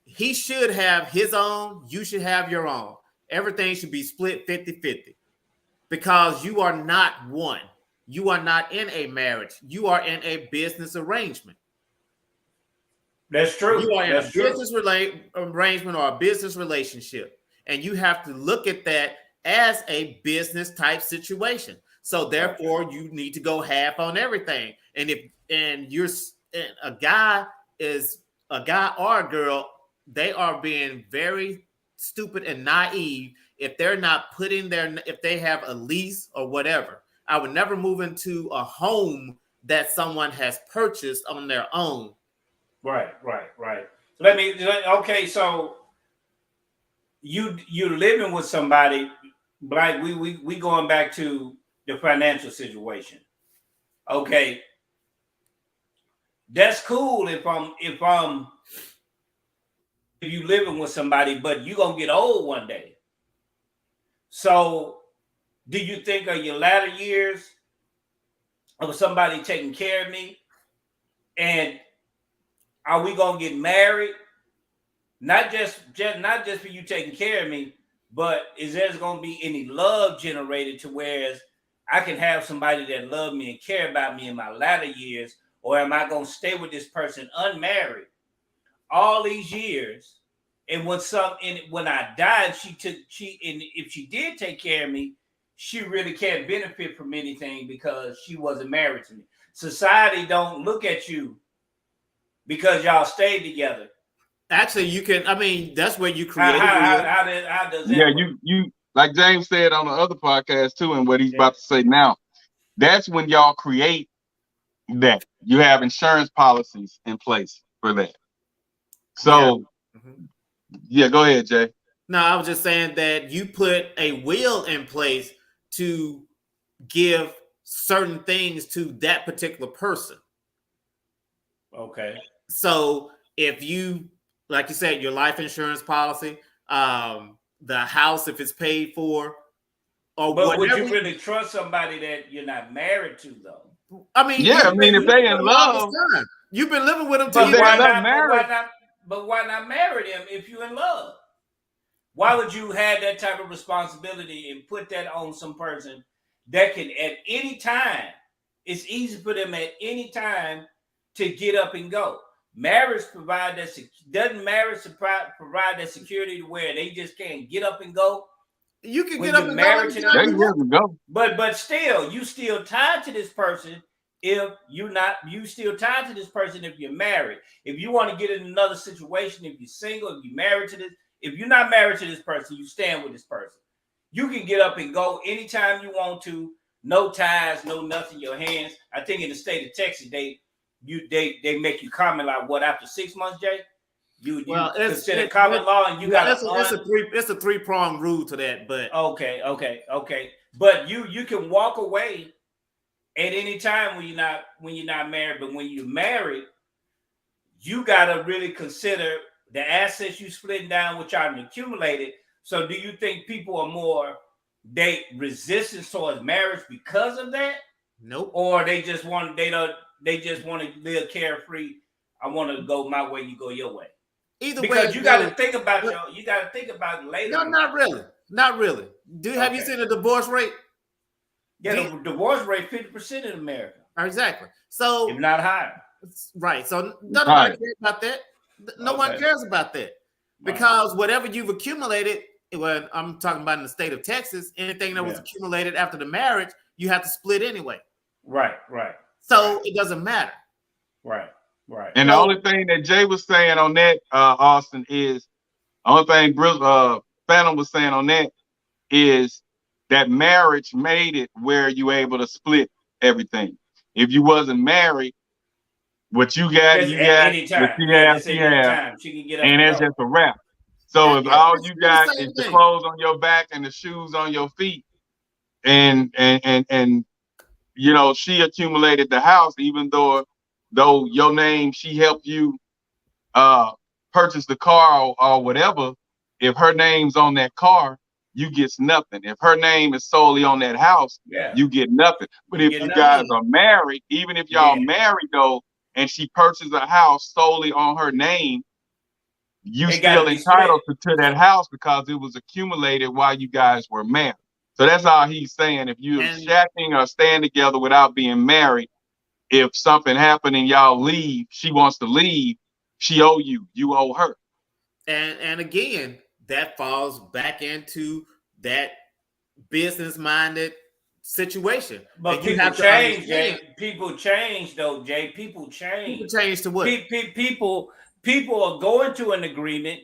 he should have his own, you should have your own. Everything should be split 50-50, because you are not one. You are not in a marriage. You are in a business arrangement. That's true. You are in That's a true. business arrangement or a business relationship, and you have to look at that as a business type situation. So therefore, you need to go half on everything. And if a guy is a guy or a girl, they are being very stupid and naive if they're not putting if they have a lease or whatever. I would never move into a home that someone has purchased on their own. Right. Okay, so you're living with somebody, like we going back to the financial situation. Okay, that's cool if you living with somebody, but you gonna get old one day. So do you think of your latter years of somebody taking care of me? And are we gonna get married? Not just for you taking care of me, but is there gonna be any love generated to whereas I can have somebody that love me and care about me in my latter years, or am I gonna stay with this person unmarried all these years? And when I died, if she did take care of me, she really can't benefit from anything because she wasn't married to me. Society don't look at you because y'all stayed together. Actually, you can. I mean, that's where you create a How, will. how does that Yeah, work? you like James said on the other podcast too, and what he's about to say now. That's when y'all create that. You have insurance policies in place for that. So yeah, go ahead, Jay. No, I was just saying that you put a will in place to give certain things to that particular person. Okay. So if you, like you said, your life insurance policy, the house if it's paid for, or But would whatever. you really trust somebody that you're not married to, though? I mean, Yeah, I mean, if they in love, you've been living with them but till they you in love married. married. But why not marry them if you're in love? Why would you have that type of responsibility and put that on some person that can at any time? It's easy for them at any time to get up and go. Marriage doesn't marriage provide that security to where they just can't get up and go. You can When get up you're and married go. to them, go. but still, you still tied to this person. If you're not, you still tied to this person if you're married. If you want to get in another situation, if you're single, if you're married to this, if you're not married to this person, you stand with this person. You can get up and go anytime you want to. No ties, no nothing. Your hands. I think in the state of Texas, they make you comment like what after 6 months, Jay. You consider common law, and you got it's a three-pronged rule to that. But okay. But you can walk away at any time when you're not married. But when you're married, you gotta really consider the assets you splitting down, which are accumulated. So do you think people are more resistance towards marriage because of that? Nope. Or they just want to live carefree. I want to go my way, you go your way. Either because way, you got to think about later. No, not really. Have you seen the divorce rate? Yeah, the divorce rate 50% in America. Exactly. So if not higher. Right. So nobody cares about that. No one cares about that because whatever you've accumulated, when I'm talking about in the state of Texas, anything that was accumulated after the marriage, you have to split anyway. Right. So it doesn't matter. Right. And the only thing that Jay was saying on that, Austin, is the only thing Phantom was saying on that is that marriage made it where you able to split everything. If you wasn't married, what you got, you got. What you have, you have. She can get up and that's just a wrap. So if all you got is the clothes on your back and the shoes on your feet, and you know, she accumulated the house, even though your name, she helped you purchase the car or whatever. If her name's on that car, you get nothing. If her name is solely on that house, you get nothing. But if you guys are married, even if y'all married though, and she purchased a house solely on her name, you still entitled to that house because it was accumulated while you guys were married. So that's all he's saying. If you're shacking or staying together without being married, if something happened and y'all leave, she wants to leave, She owe you. You owe her. And again, that falls back into that business-minded situation. But and you people have to change, Jay. understand. People change, though, Jay. People People change. change to what? People are going to an agreement,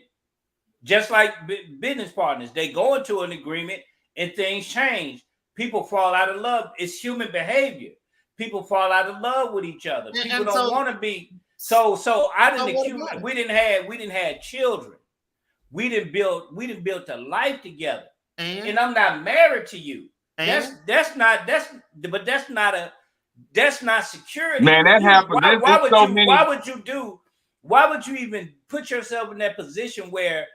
just like business partners. They go into an agreement and things change. People fall out of love. It's human behavior. People fall out of love with each other. People And don't so- want to be. So I didn't So what accumulate. about it? We didn't have children. We didn't build a life together. And I'm not married to you. That's not security. Man, that happens. Why would you even put yourself in that position where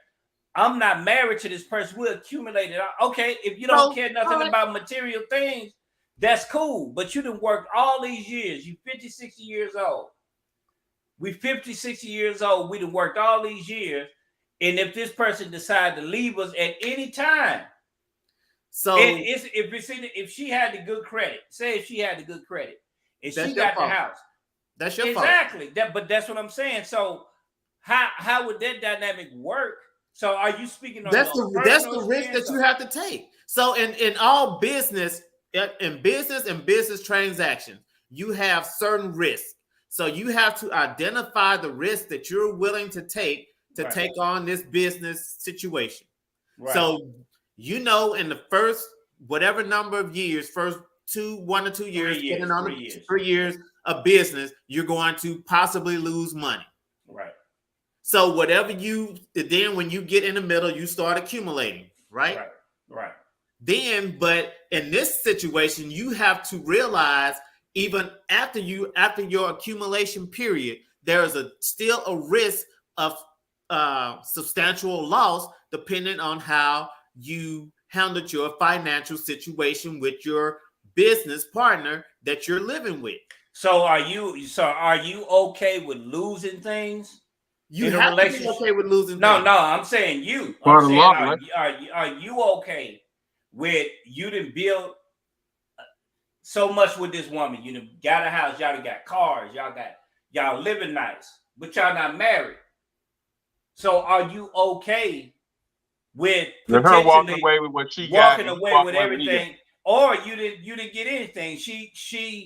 I'm not married to this person? We accumulated. Okay, if you don't care nothing about material things, that's cool. But you done worked all these years. You 50, 60 years old. We 50, 60 years old. We done worked all these years. And if this person decided to leave us at any time, so if she had the good credit, say if she had the good credit, and she got the house, that's your fault. Exactly. But that's what I'm saying. So how would that dynamic work? So are you speaking on that's the risk that you have to take? So in all business, in business and business transactions, you have certain risks. So you have to identify the risk that you're willing to take take on this business situation. Right. So in the first whatever number of years, first 1 or 2 years, depending on 3 years of business, you're going to possibly lose money. Right. So whatever then when you get in the middle, you start accumulating, right? Right. Then, but in this situation, you have to realize even after your accumulation period, there is still a risk of substantial loss depending on how you handled your financial situation with your business partner that you're living with. So are you okay with losing things? You have to be okay with losing things. No, I'm saying you. I'm saying, are you okay with you didn't build so much with this woman? You done got a house, y'all got cars, y'all living nice, but y'all not married. So are you okay with her walking away with what she got, walking away with everything, or you didn't get anything? She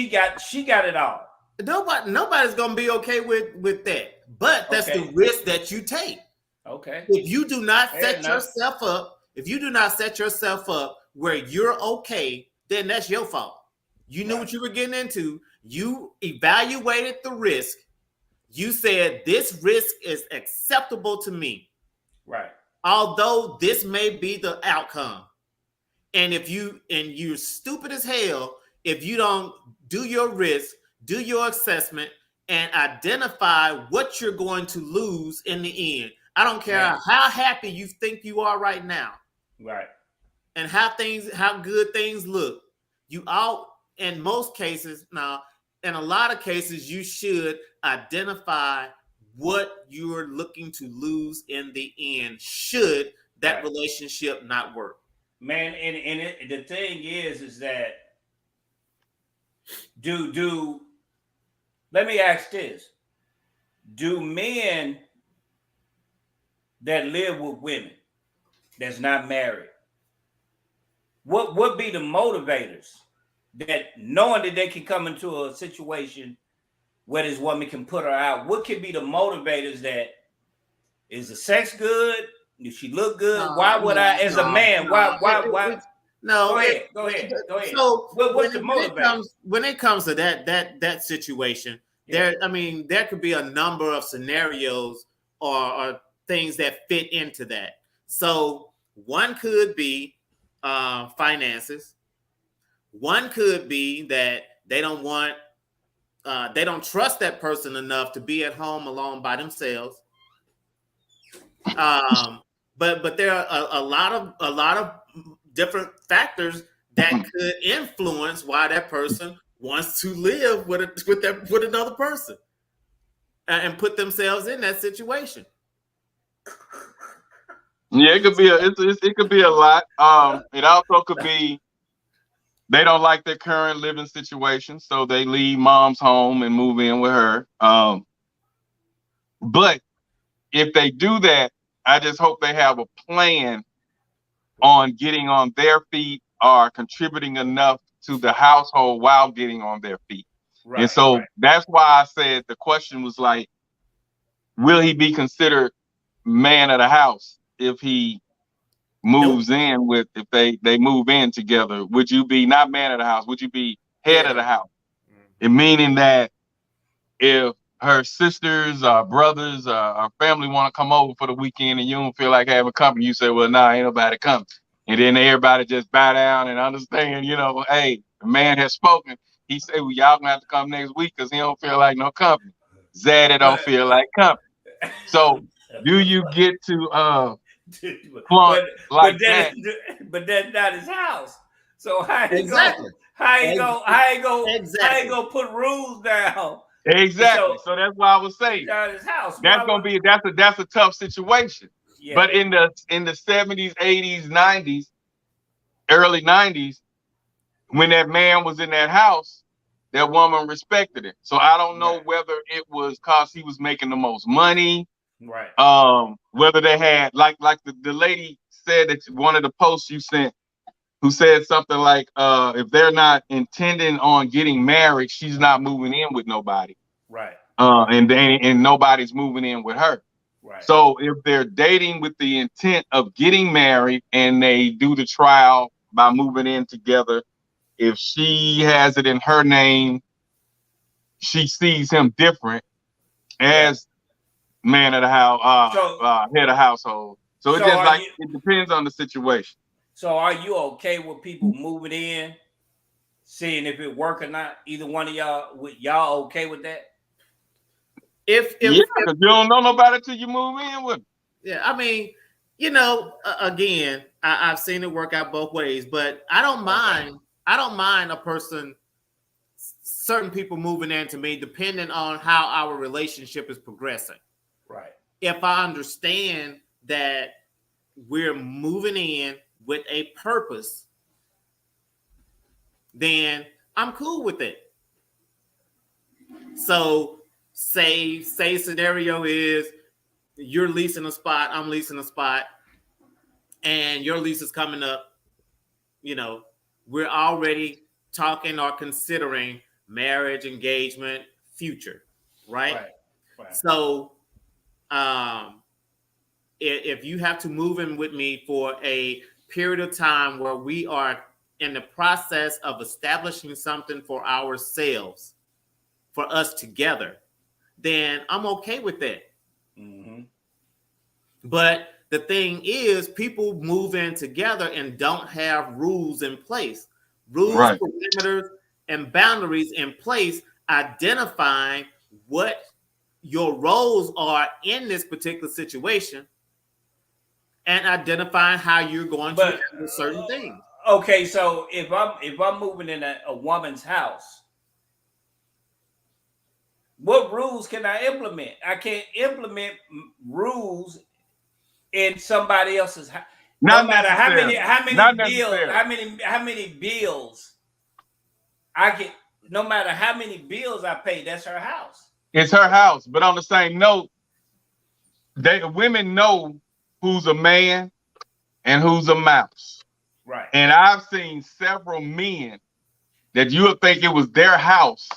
got it all. Nobody's gonna be okay with that, but that's the risk that you take. Okay. If you do not set yourself up where you're okay, then that's your fault. You knew what you were getting into. You evaluated the risk. You said this risk is acceptable to me. Right. Although this may be the outcome. And you're stupid as hell if you don't do your risk, do your assessment, and identify what you're going to lose in the end. I don't care how happy you think you are right now. Right. And how good things look. In most cases, now, in a lot of cases, you should identify what you're looking to lose in the end should that relationship not work. Man, and the thing is that let me ask this. Do men that live with women that's not married, what would be the motivators that knowing that they can come into a situation where this woman can put her out? What could be the motivators? That is the sex good? Does she look good? Why would I, as a man, why? No, go ahead. So what's the motivator? When it comes to that situation, there could be a number of scenarios or things that fit into that. So one could be finances. One could be that they don't trust that person enough to be at home alone by themselves. But there are a lot of different factors that could influence why that person wants to live with another person and put themselves in that situation. Yeah, it could be a lot. It also could be they don't like their current living situation, so they leave mom's home and move in with her. But if they do that, I just hope they have a plan on getting on their feet or contributing enough to the household while getting on their feet. Right, And so right. that's why I said the question was like, will he be considered man of the house if he moves in with, if they move in together? Would you be not man of the house? Would you be head of the house? It meaning that if her sisters or brothers or family want to come over for the weekend and you don't feel like having company, you say, well, nah, ain't nobody coming. And then everybody just bow down and understand, you know, hey, the man has spoken. He said, well, y'all gonna have to come next week because he don't feel like no company. Zaddy don't feel like company. So do you get to flaunt but like that? but that's not his house. So Exactly. how he go put rules down? Exactly. So that's why I was saying Not his house. that's a tough situation. Yeah. But in the 70s, 80s, 90s, early 90s, when that man was in that house, that woman respected it. So I don't know whether it was because he was making the most money. Right. Whether they had like the lady said that one of the posts you sent, who said something like, if they're not intending on getting married, she's not moving in with nobody. Right. And nobody's moving in with her. Right. So if they're dating with the intent of getting married and they do the trial by moving in together, if she has it in her name, she sees him different as man of the house, head of household. So it just like it depends on the situation. So are you okay with people moving in, seeing if it work or not? Either one of y'all okay with that? If because you don't know nobody till you move in with them. Yeah, I mean, you know, again, I've seen it work out both ways, but I don't mind. I don't mind a person, certain people moving in to me, depending on how our relationship is progressing. Right. If I understand that we're moving in with a purpose, then I'm cool with it. So say scenario is you're leasing a spot, I'm leasing a spot, and your lease is coming up. You know, we're already talking or considering marriage, engagement, future, right? Right. So if you have to move in with me for a period of time where we are in the process of establishing something for ourselves, for us together, then I'm okay with that. Mm-hmm. But the thing is, people move in together and don't have rules in place, perimeters, and boundaries in place, identifying what your roles are in this particular situation and identifying how you're going to handle certain things. Okay, so if I'm moving in a woman's house, what rules can I implement? I can't implement rules in somebody else's house. No matter how many bills I get, no matter how many bills I pay, that's her house. It's her house. But on the same note, women know who's a man and who's a mouse. Right. And I've seen several men that you would think it was their house,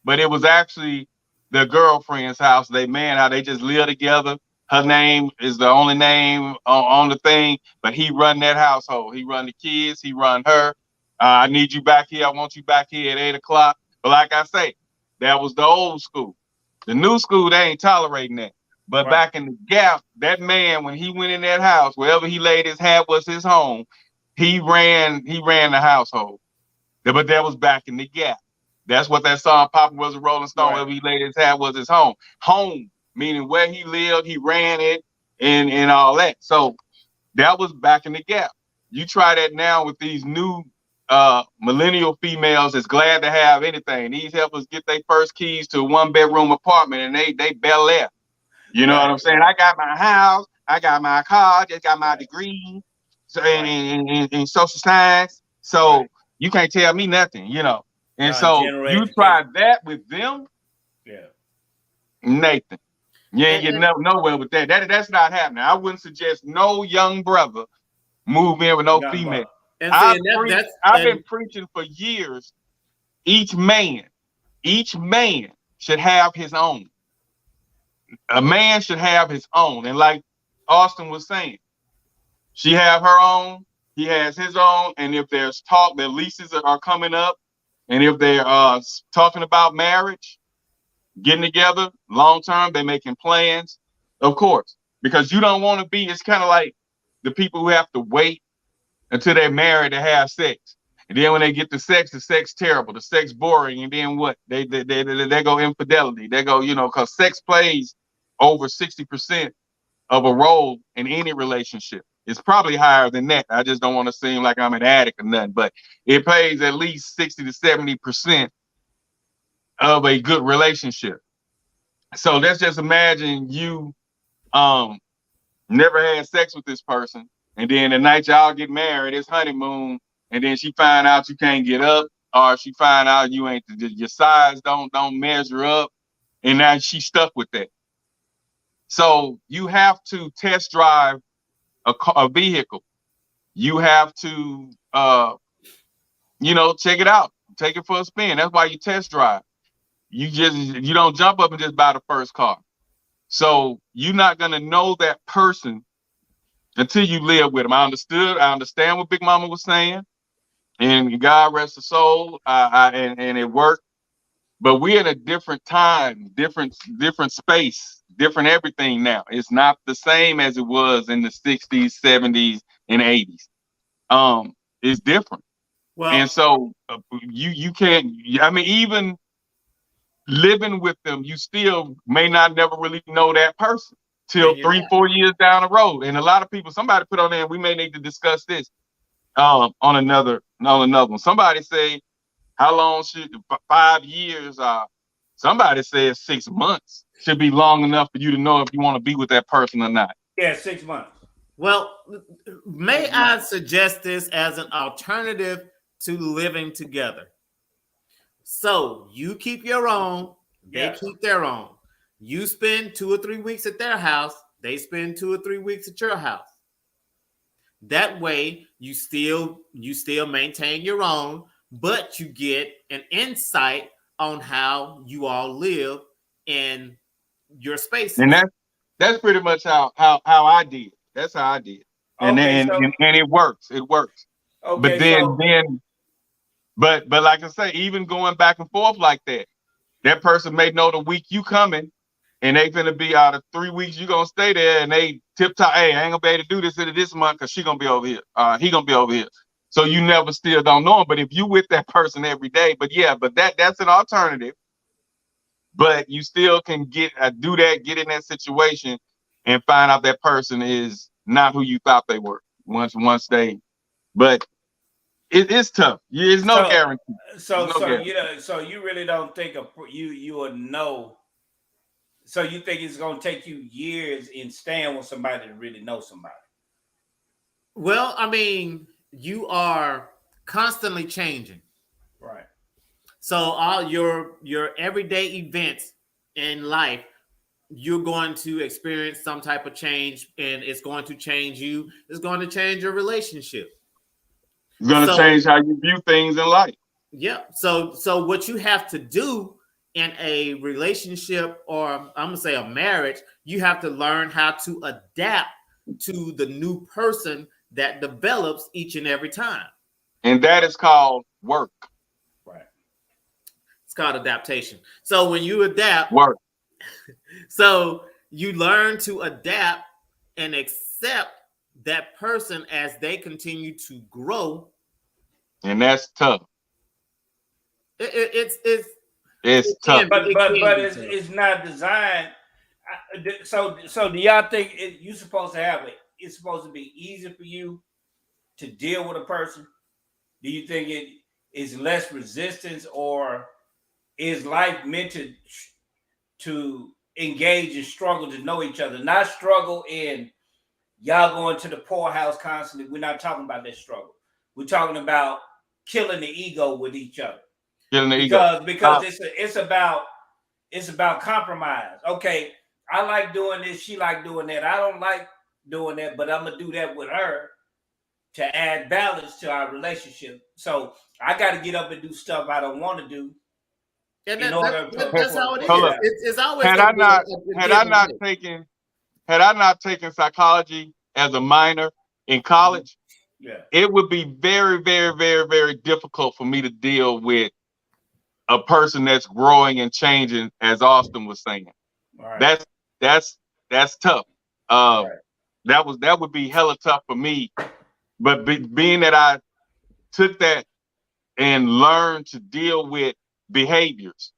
but it was actually their girlfriend's house. How they just live together. Her name is the only name on the thing, but he run that household. He run the kids. He run her. I need you back here. I want you back here at 8 o'clock. But like I say, that was the old school. The new school, they ain't tolerating that. But back in the gap, that man, when he went in that house, wherever he laid his hat was his home. He ran the household. But that was back in the gap. That's what that song Papa was a Rolling Stone, wherever he laid his hat was his home. Home, meaning where he lived, he ran it and all that. So that was back in the gap. You try that now with these new millennial females that's glad to have anything. These helpers get their first keys to a 1-bedroom apartment and they Bel Air. You know what I'm saying? I got my house, I got my car, just got my degree in social science. So you can't tell me nothing, you know. And so you try that with them, Nathan, You ain't getting nowhere with that. That's not happening. I wouldn't suggest no young brother move in with no Young female. buck. And see, I've been preaching for years. Each man should have his own. A man should have his own. And like Austin was saying, she have her own, he has his own. And if there's talk that leases are coming up, and if they're talking about marriage, getting together long term, they're making plans, of course, because you don't want to be. It's kind of like the people who have to wait until they're married to have sex, and then when they get the sex terrible, the sex boring, and then what? They go infidelity. They go, because sex plays over 60% of a role in any relationship. It's probably higher than that. I just don't want to seem like I'm an addict or nothing, but it plays at least 60 to 70% of a good relationship. So let's just imagine you never had sex with this person, and then the night y'all get married, it's honeymoon, and then she find out you can't get up, or she find out you ain't your size don't measure up, and now she's stuck with that. So you have to test drive a vehicle. You have to check it out, take it for a spin. That's why you test drive. You don't jump up and just buy the first car. So you're not gonna know that person until you live with them. I understand what Big Mama was saying, and God rest her soul. And it worked. But we're in a different time, different space, different everything now. It's not the same as it was in the 60s, 70s, and 80s. It's different. Well, and so you can't. I mean, even living with them, you still may not never really know that person till 3-4 years down the road. And a lot of people, somebody put on there, and we may need to discuss this on another one. Somebody say, how long should 5 years? Somebody says 6 months should be long enough for you to know if you want to be with that person or not. Yeah, 6 months. Well, may I suggest this as an alternative to living together? So you keep your own, they keep their own. You spend 2 or 3 weeks at their house, they spend 2 or 3 weeks at your house. That way, you still maintain your own, but you get an insight on how you all live in your spaces. And that's pretty much how I did. That's how I did. And and it works. It works. Okay, but like I say, even going back and forth like that person may know the week you coming, and they finna be out of 3 weeks. You gonna stay there, and they tip-top. Hey, I ain't gonna be able to do this into this month because she gonna be over here. He gonna be over here. So you never still don't know him. But if you with that person every day, but that's an alternative. But you still can get in that situation, and find out that person is not who you thought they were once they. But it's tough. There's no guarantee. So you really don't think you will know. So you think it's going to take you years in staying with somebody to really know somebody? Well, I mean, you are constantly changing. Right. So all your everyday events in life, you're going to experience some type of change, and it's going to change you. It's going to change your relationship. It's going to change how you view things in life. Yeah. So what you have to do in a relationship, or I'm gonna say a marriage, you have to learn how to adapt to the new person that develops each and every time. And that is called work. Right. It's called adaptation. So when you adapt, work. So you learn to adapt and accept that person as they continue to grow. And that's tough. It's tough. But it's not designed. So do y'all think you supposed to have it? It's supposed to be easy for you to deal with a person? Do you think it is less resistance, or is life meant to engage and struggle to know each other? Not struggle in y'all going to the poorhouse constantly. We're not talking about that struggle. We're talking about killing the ego with each other. Because it's about compromise. Okay, I like doing this, she like doing that. I don't like doing that, but I'm gonna do that with her to add balance to our relationship. So I got to get up and do stuff I don't want to do And in order that's how it Hold is. up. It's always Had going I to be not a had give I and not take. taken had I not taken psychology as a minor in college, yeah. it would be very, very, very, very difficult for me to deal with a person that's growing and changing, as Austin was saying. All right. That's tough. Right. That would be hella tough for me. But being that I took that and learned to deal with behaviors,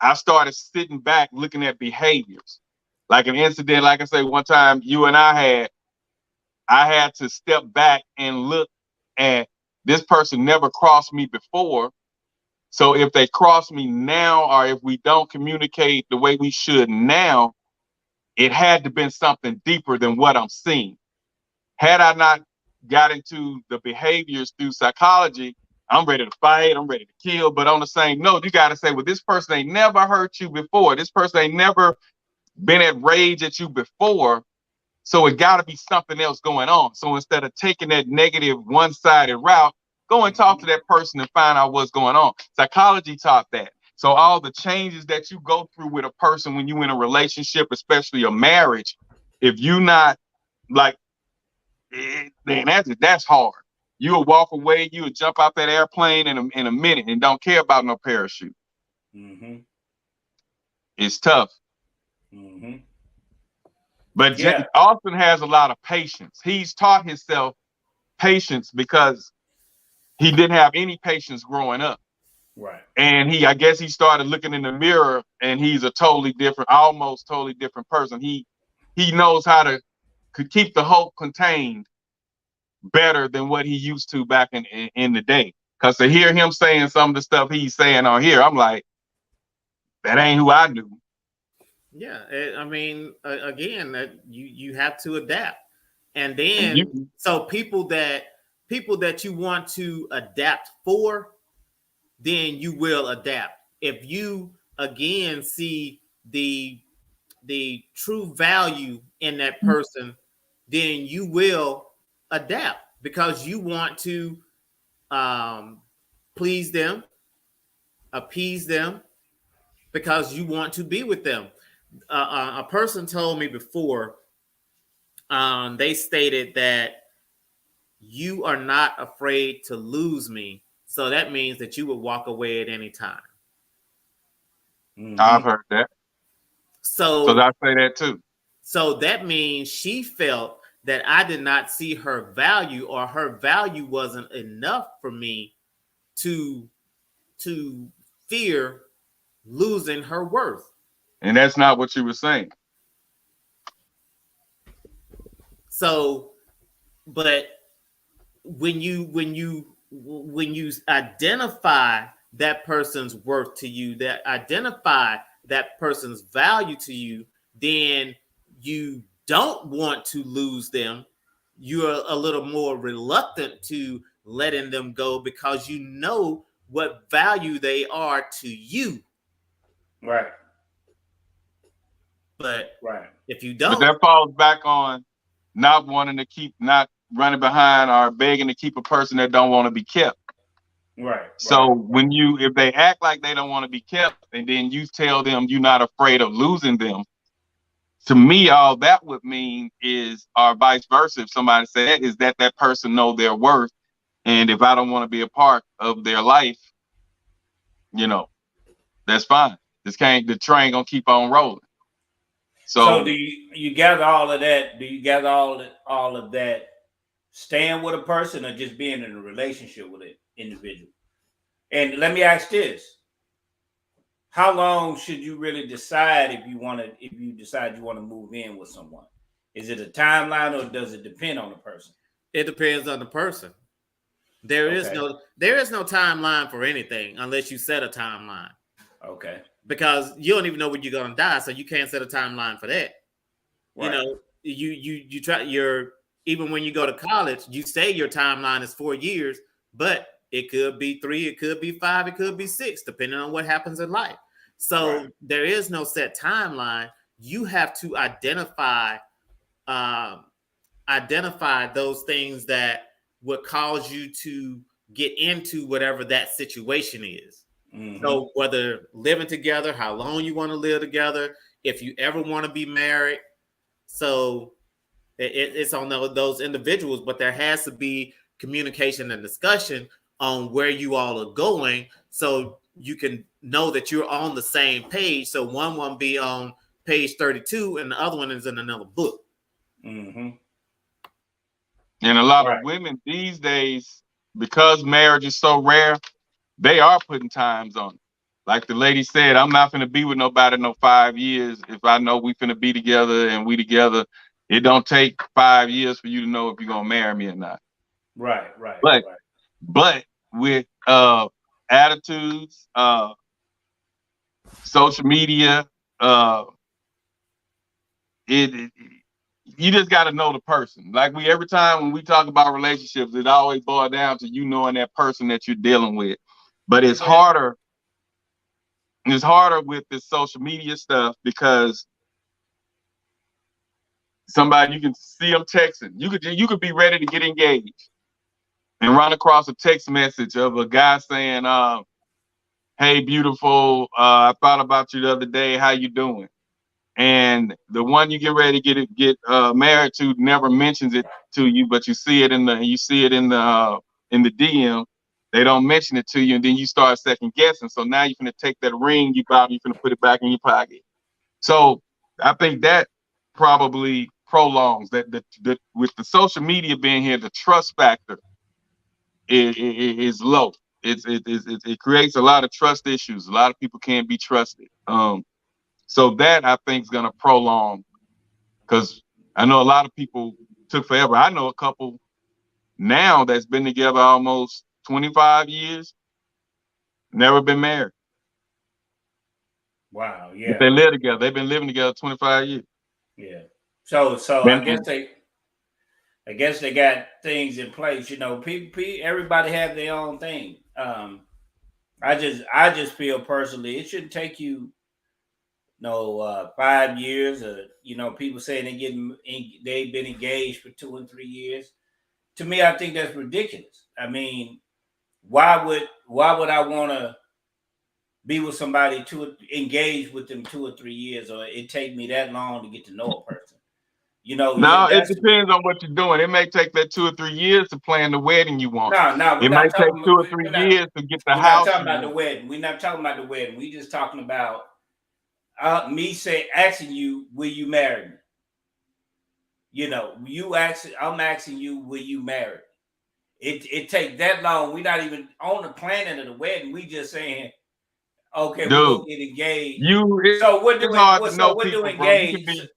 I started sitting back looking at behaviors. Like an incident, like I say, one time you and I had to step back and look at this person never crossed me before. So if they cross me now, or if we don't communicate the way we should now, it had to been something deeper than what I'm seeing. Had I not got into the behaviors through psychology, I'm ready to fight, I'm ready to kill. But on the same note, you got to say, well, this person ain't never hurt you before. This person ain't never been at rage at you before. So it got to be something else going on. So instead of taking that negative one-sided route, go and talk to that person and find out what's going on. Psychology taught that. So all the changes that you go through with a person when you're in a relationship, especially a marriage, if you not like, man, that's hard. You'll walk away, you'll jump out that airplane in a minute and don't care about no parachute. Mm-hmm. It's tough. Mm-hmm. But Yeah. Austin has a lot of patience. He's taught himself patience because he didn't have any patience growing up. Right. And I guess he started looking in the mirror and he's a almost totally different person. He knows how to could keep the hope contained better than what he used to back in the day. Because to hear him saying some of the stuff he's saying on here, I'm like, that ain't who I knew. Yeah, I mean, again, that you have to adapt, and then so people that you want to adapt for, then you will adapt. If you again see the true value in that person, then you will adapt because you want to please them, appease them, because you want to be with them. A person told me before, they stated that you are not afraid to lose me. So that means that you would walk away at any time. Mm-hmm. I've heard that. So I say that too. So that means she felt that I did not see her value, or her value wasn't enough for me to fear losing her worth. And that's not what you were saying. So, but when you identify that person's worth to you, that identify that person's value to you, then you don't want to lose them. You're a little more reluctant to letting them go because you know what value they are to you. Right. But right. If you don't, but that falls back on not running behind or begging to keep a person that don't want to be kept. Right. So if they act like they don't want to be kept, and then you tell them you're not afraid of losing them, to me, all that would mean is, or vice versa, if somebody said, is that person know their worth. And if I don't want to be a part of their life, that's fine. The train gonna keep on rolling. So do you gather all of that? Do you gather all of that staying with a person or just being in a relationship with an individual? And let me ask this. How long should you really decide if you decide you want to move in with someone? Is it a timeline or does it depend on the person? It depends on the person. There is no timeline for anything unless you set a timeline. Okay. Because you don't even know when you're gonna die, so you can't set a timeline for that. Right. You try even when you go to college, you say your timeline is 4 years, but it could be 3, it could be 5, it could be 6, depending on what happens in life. So There is no set timeline. you have to identify those things that would cause you to get into whatever that situation is. Mm-hmm. So whether living together, how long you want to live together, if you ever want to be married. So it's on those individuals, but there has to be communication and discussion on where you all are going, so you can know that you're on the same page. So one won't be on page 32 and the other one is in another book. Mm-hmm. And a lot Right. of women these days, because marriage is so rare, they are putting times on it. Like the lady said, I'm not finna be with nobody no 5 years. If I know we finna be together and we together, it don't take 5 years for you to know if you're gonna marry me or not. Right. But with attitudes, social media, it you just got to know the person. Like every time when we talk about relationships, it always boils down to you knowing that person that you're dealing with. But it's harder. It's harder with this social media stuff because somebody, you can see them texting. You could be ready to get engaged and run across a text message of a guy saying, "Hey, beautiful, I thought about you the other day. How you doing?" And the one you get ready to get married to never mentions it to you, but you see it in the DM. They don't mention it to you, and then you start second guessing. So now you're gonna take that ring you bought, you're gonna put it back in your pocket. So I think that probably prolongs that. With the social media being here, the trust factor is low. It creates a lot of trust issues. A lot of people can't be trusted. So that I think is gonna prolong, because I know a lot of people took forever. I know a couple now that's been together almost 25 years, never been married. Wow. But Yeah. they live together. They've been living together 25 years. Yeah. So And I guess they got things in place. You know, people everybody have their own thing. I just feel personally it shouldn't take you 5 years, or people saying they've been engaged for 2 and 3 years. To me, I think that's ridiculous. I mean, why would I want to be with somebody to engage with them 2 or 3 years, or it take me that long to get to know a person? no, it That's depends on what you're doing. It may take that 2 or 3 years to plan the wedding you want. no. It may take 2 or 3 years to get the We're not house talking you about the want. wedding. We're not talking about the wedding. We just talking about me asking you, will you marry me? I'm asking you, will you marry me? It take that long. We're not even on the planning of the wedding. We just saying, okay, we're Dude, gonna get engaged. it's hard to know people, bro. You can engaged. be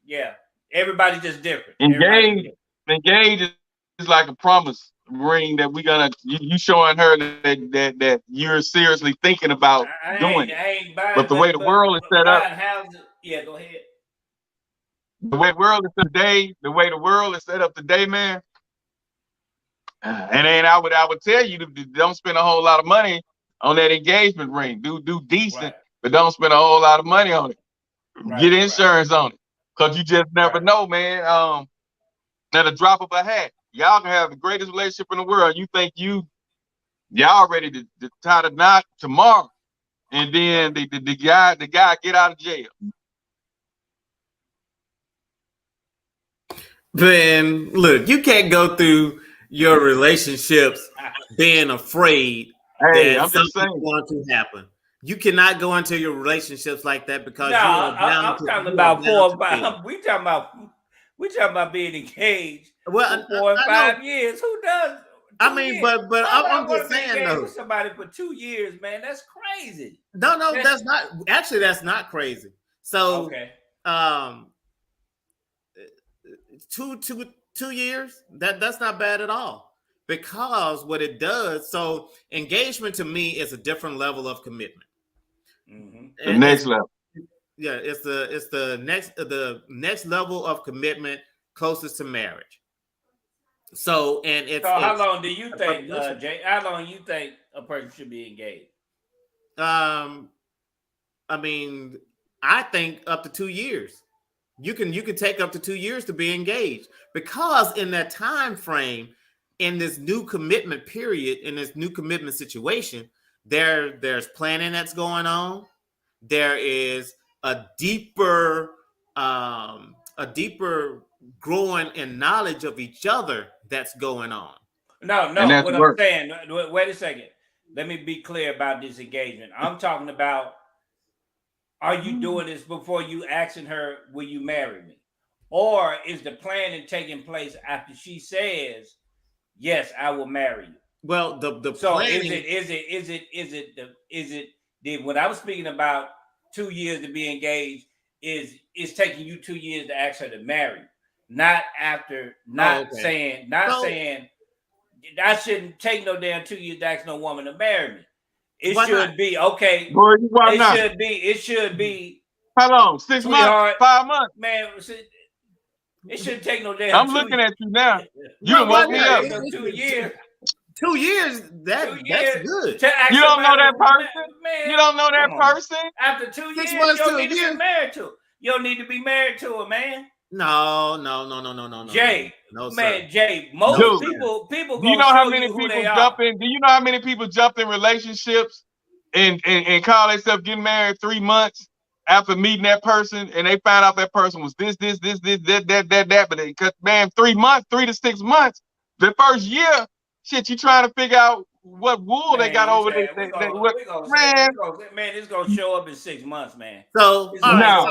Yeah, everybody's just different. engaged. Engaged is like a promise ring that you showing her that you're seriously thinking about doing it. I ain't buying, But the way the world is set up, buying houses. Yeah, go ahead. the way the way the world is set up today, man. And then I would tell you to don't spend a whole lot of money on that engagement ring. Do decent, Right. but don't spend a whole lot of money on it. Get Right. insurance on it, cause you just never know, man. At a drop of a hat, y'all can have the greatest relationship in the world. You think y'all ready to tie the knot tomorrow, and then the guy get out of jail. Then look, you can't go through your relationships being afraid Hey, that I'm just something's saying. going to happen. You cannot go into your relationships like that because No, I'm talking about 4 or 5. We talking about being engaged well, for 4 and I 5 know. years. Who does? I mean, years? but I'm want just to be saying engaged though. with somebody for 2 years, man. That's crazy. No, that's not actually that's not crazy. So, okay, 2 years, that's not bad at all, because what it does, so engagement to me is a different level of commitment. mm-hmm. The next level. Yeah, it's the next level of commitment closest to marriage. So, and So how long do you think, proposition. Jay? How long you think a person should be engaged? I mean, I think up to 2 years. You can take up to 2 years to be engaged, because in that time frame, in this new commitment period, in this new commitment situation, there's planning that's going on. There is a deeper growing in knowledge of each other that's going on. No, that's what I'm work. saying, wait a second. Let me be clear about this engagement. I'm talking about, are you doing this before you asking her, will you marry me? Or is the planning taking place after she says, yes, I will marry you? Well, the So planning, is it when I was speaking about 2 years to be engaged, is it's taking you 2 years to ask her to marry, not after, saying I shouldn't take no damn 2 years to ask no woman to marry me. It should be okay. Boy, why not? It should be. How long? 6 months? 5 months? Man, it shouldn't take no damn. I'm looking at you now. You done woke me up. 2 years. 2 years. That's good. You don't know that person. Man, you don't know that person. After 2 years, 6 months you to don't a need to year. be married to her. You don't need to be married to her, man. No. Jay, no, man, sir. most people Do you know how many people jump in? Do you know how many people jumped in relationships and call themselves getting married 3 months after meeting that person, and they found out that person was this, that, but they cut, man, 3 months, 3 to 6 months. The first year, shit, you trying to figure out what wool they got over there. Man, it's gonna show up in 6 months, man. So all right,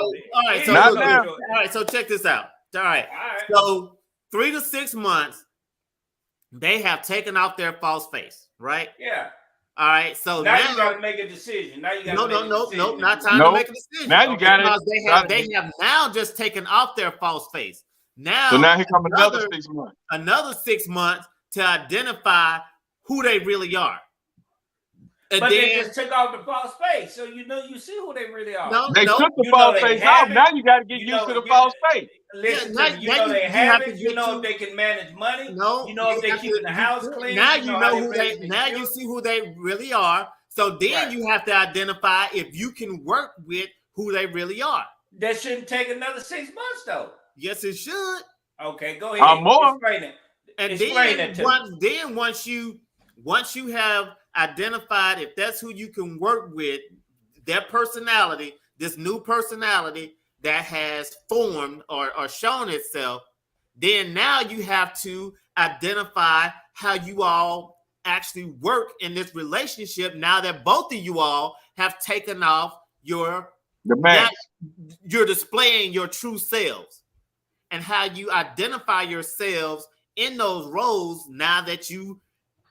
so check this out. All right. So 3 to 6 months, they have taken off their false face, right? Yeah. All right. So now you gotta make a decision. Now you gotta not time to make a decision. Now you got it. They have now just taken off their false face. Now, so now here comes another 6 months. Another 6 months to identify who they really are. And but they just took off the false face, so you see who they really are. They took the false face off. Now you got to get used to the false face. Listen to me. You know they have it. You know if they can manage money. You know if they keeping the house clean. Now you know who they. Now you see who they really are. So then you have to identify if you can work with who they really are. That shouldn't take another 6 months, though. Yes, it should. Okay, go ahead. More. Explain it. And once you have identified if that's who you can work with, their personality, this new personality that has formed or shown itself, then now you have to identify how you all actually work in this relationship now that both of you all have taken off you're displaying your true selves, and how you identify yourselves in those roles now that you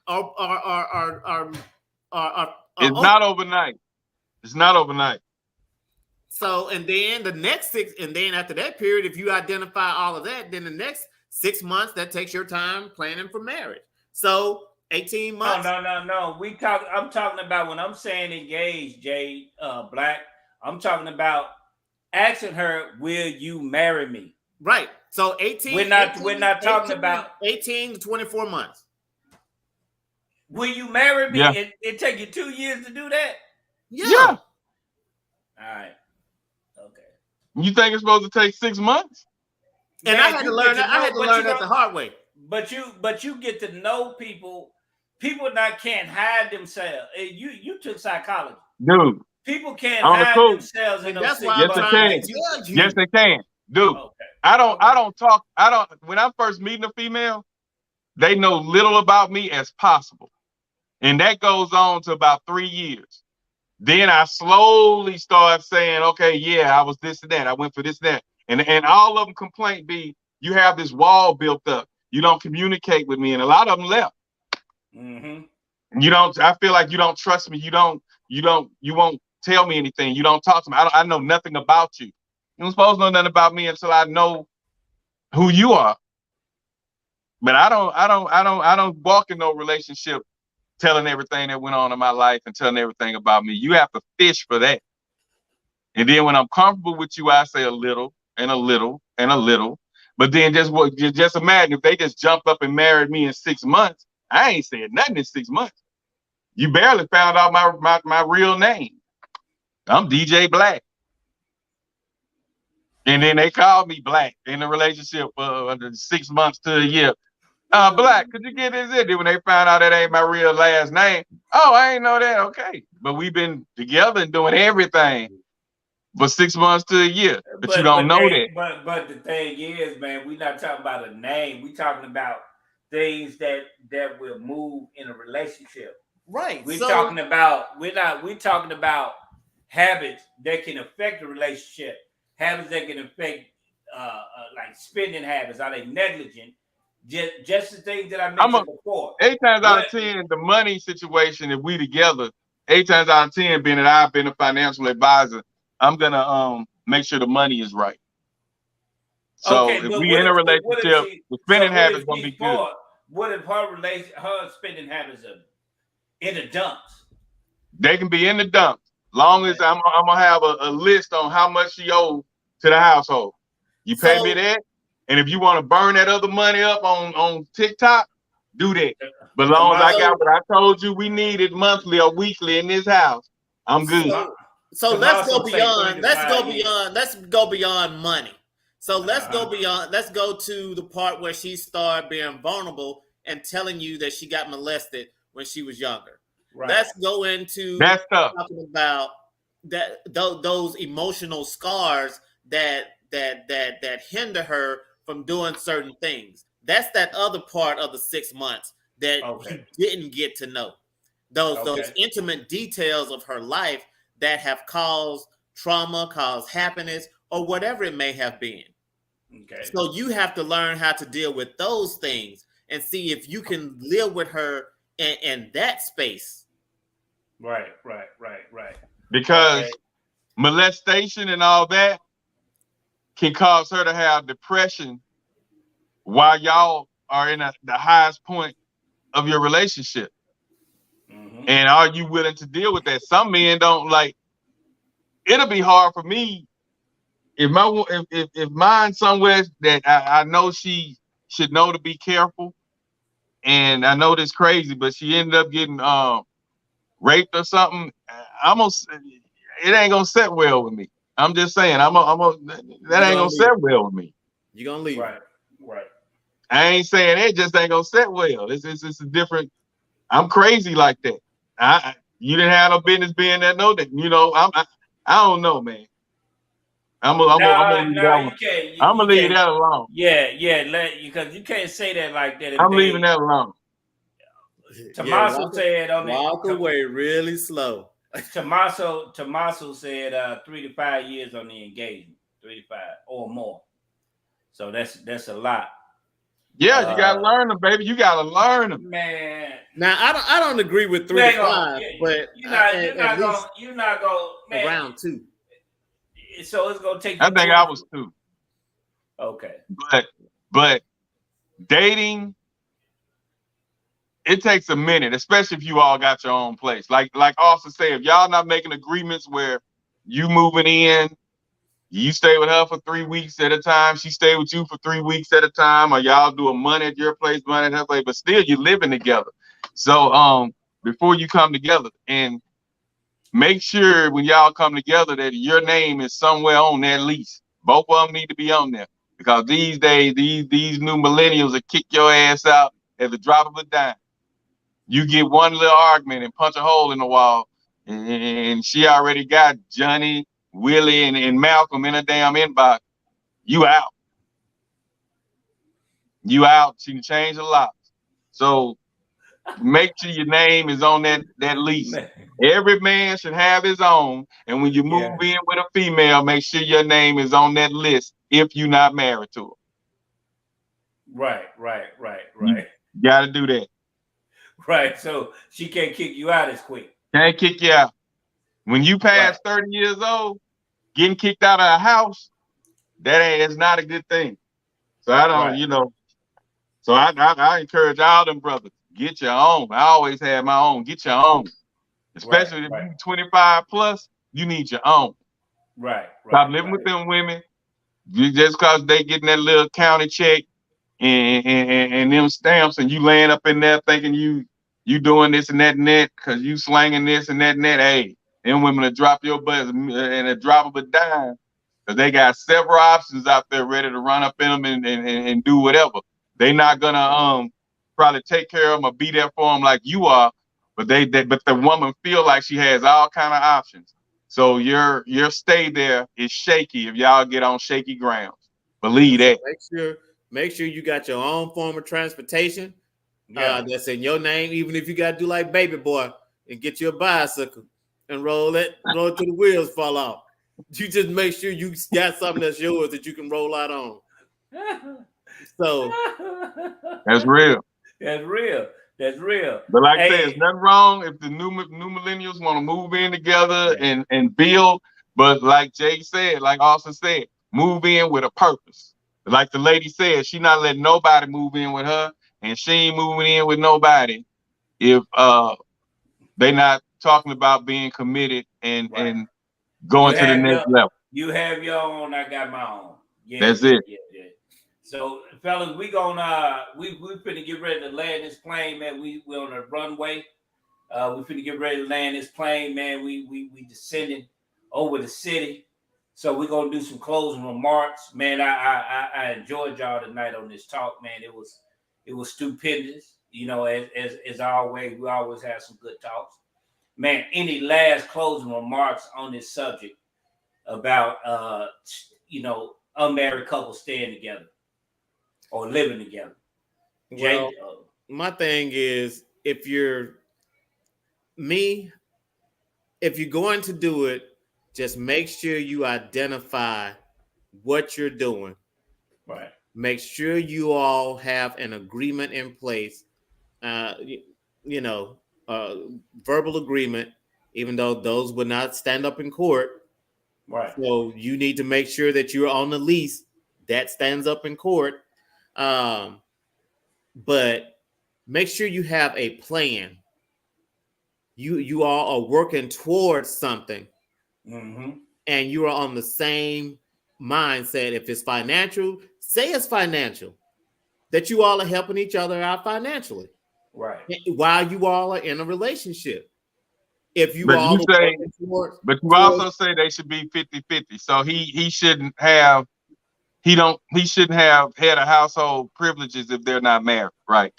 are it's not overnight. It's not overnight. So, and then the next 6, and then after that period, if you identify all of that, then the next 6 months, that takes your time planning for marriage. So 18 months. No. I'm talking about when I'm saying engaged, Jay, Blakk, I'm talking about asking her, will you marry me? Right. So 18. We're not talking about 18 to 24 months. Will you marry me? Yeah. It take you 2 years to do that? Yeah. All right. Okay. You think it's supposed to take 6 months? And I had to learn that. I had to learn that the hard way. But you get to know people. People can't hide themselves. You took psychology, dude. People can't hide themselves in those 6 months. Yes, they can, dude. Okay. I don't talk. When I'm first meeting a female, they know little about me as possible, and that goes on to about 3 years. Then I slowly start saying, okay, yeah, I was this and that. I went for this and that. And all of them complaint be, you have this wall built up. You don't communicate with me. And a lot of them left. Mm-hmm. I feel like you don't trust me. You won't tell me anything. You don't talk to me. I know nothing about you. You don't supposed to know nothing about me until I know who you are. But I don't walk in no relationship telling everything that went on in my life and telling everything about me. You have to fish for that. And then when I'm comfortable with you, I say a little and a little and a little. But then just imagine if they just jumped up and married me in 6 months. I ain't said nothing in 6 months. You barely found out my real name. I'm DJ Blakk. And then they called me Blakk in a relationship for 6 months to a year. Blakk, could you get this in? Then when they found out that ain't my real last name, oh, I ain't know that. Okay. But we've been together and doing everything for 6 months to a year. But you don't know that. But the thing is, man, we're not talking about a name. We're talking about things that will move in a relationship. Right. We're talking about habits that can affect the relationship. Habits that can affect like spending habits. Are they negligent? Just the things that I mentioned before. 8 times out of 10, the money situation, if we together, 8 times out of 10, being that I've been a financial advisor, I'm gonna make sure the money is right. So okay, if we in a relationship, the spending habits gonna be good. What if her spending habits are in the dumps? They can be in the dumps. Long as I'm gonna have a list on how much she owes to the household. You pay me that, and if you want to burn that other money up on TikTok, do that. But as long as I got what I told you we needed monthly or weekly in this house, I'm good. So let's go beyond. Let's go beyond money. So let's go beyond. Let's go to the part where she started being vulnerable and telling you that she got molested when she was younger. Right. Let's go into talking about that those emotional scars that hinder her from doing certain things. That's that other part of the 6 months that you didn't get to know. Those intimate details of her life that have caused trauma, caused happiness, or whatever it may have been. Okay. So you have to learn how to deal with those things and see if you can live with her in that space. Right. Because molestation and all that can cause her to have depression while y'all are in the highest point of your relationship. Mm-hmm. And are you willing to deal with that? Some men don't like. It'll be hard for me if mine somewhere that I know she should know to be careful. And I know this crazy, but she ended up getting raped or something. It ain't gonna sit well with me. I'm just saying, that ain't gonna sit well with me. You're gonna leave. Right. I ain't saying it just ain't gonna sit well. It's a different. I'm crazy like that. You didn't have no business being that. No, that I don't know, man. I'm gonna leave that alone. Yeah, because you can't say that like that. I'm leaving that alone. Tommaso said on walk away really slow. Tommaso said 3 to 5 years on the engagement, 3 to 5 or more. So that's a lot. Yeah, you gotta learn them, baby. You gotta learn them, man. Now I don't agree with 3 to 5, but you're not gonna man, around 2. So it's gonna take. I think I was 2. Okay, but dating, it takes a minute, especially if you all got your own place. Like Austin said, if y'all not making agreements where you moving in, you stay with her for 3 weeks at a time, she stay with you for 3 weeks at a time, or y'all do a month at your place, month at her place, but still you're living together. So before you come together, and make sure when y'all come together that your name is somewhere on that lease. Both of them need to be on there, because these days these new millennials will kick your ass out at the drop of a dime. You get one little argument and punch a hole in the wall, and she already got Johnny, Willie, and Malcolm in a damn inbox. You out. She can change a lot. So make sure your name is on that lease. Every man should have his own. And when you move in with a female, make sure your name is on that list if you're not married to her. Right. You got to do that. Right. So she can't kick you out as quick. Can't kick you out. When you pass 30 years old, getting kicked out of a house, that's not a good thing. So I don't, so I encourage all them brothers, get your own. I always had my own. Get your own. Especially if you're 25 plus, you need your own. Stop living with them women. Just because they getting that little county check and them stamps, and you laying up in there thinking you doing this and that because you slanging this and that. Hey, them women will drop your butt in a drop of a dime. because they got several options out there ready to run up in them and do whatever. They're not gonna probably take care of them or be there for them like you are, but but the woman feel like she has all kind of options. So your stay there is shaky if y'all get on shaky grounds. Believe that. Make sure you got your own form of transportation that's in your name, even if you got to do like baby boy and get you a bicycle and roll it till the wheels fall off. You just make sure you got something that's yours that you can roll out on. So that's real. That's real. That's real. But like I said, there's nothing wrong if the new millennials want to move in together and build. But like Jay said, like Austin said, move in with a purpose. Like the lady said, she not letting nobody move in with her, and she ain't moving in with nobody if they not talking about being committed and going to the next level. You have your own, I got my own. Yeah, that's it. Yeah. So, fellas, we gonna we finna get ready to land this plane, man. We on the runway. We finna get ready to land this plane, man. We descending over the city. So we're gonna do some closing remarks, man. I enjoyed y'all tonight on this talk, man. It was stupendous, you know. As always, we always have some good talks, man. Any last closing remarks on this subject about unmarried couples staying together or living together? Well, my thing is, if you're going to do it, just make sure you identify what you're doing. Right. Make sure you all have an agreement in place. Verbal agreement, even though those would not stand up in court. Right. So you need to make sure that you're on the lease that stands up in court. But make sure you have a plan. You all are working towards something. Mm-hmm. And you are on the same mindset. If it's financial, say it's financial. That you all are helping each other out financially. Right. While you all are in a relationship. If you but all you say, but you also say they should be 50-50. So he shouldn't have head of household privileges if they're not married, right?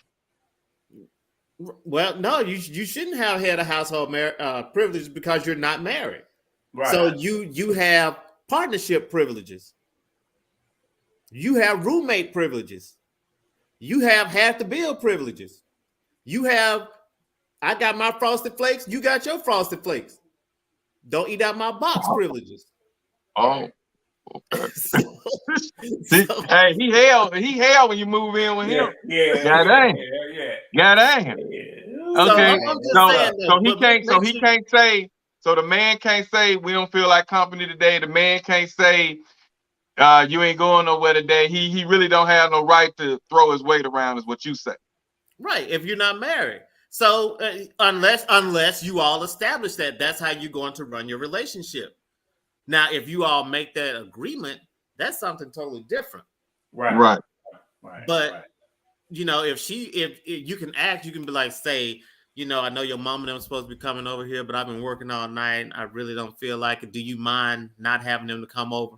Well, no, you shouldn't have head of household privileges because you're not married. Right. So you have partnership privileges. You have roommate privileges. You have half the bill privileges. You have, I got my Frosted Flakes. You got your Frosted Flakes. Don't eat out my box privileges. Oh, okay. Hey, he held when you move in with him. Yeah. God damn. Okay. So he can't say. So the man can't say we don't feel like company today. The man can't say you ain't going nowhere today. He really don't have no right to throw his weight around, is what you say. Right, if you're not married. So unless you all establish that's how you're going to run your relationship. Now, if you all make that agreement, that's something totally different. Right. But if you can act, you can be like, say, I know your mom and them supposed to be coming over here, but I've been working all night. I really don't feel like it. Do you mind not having them to come over?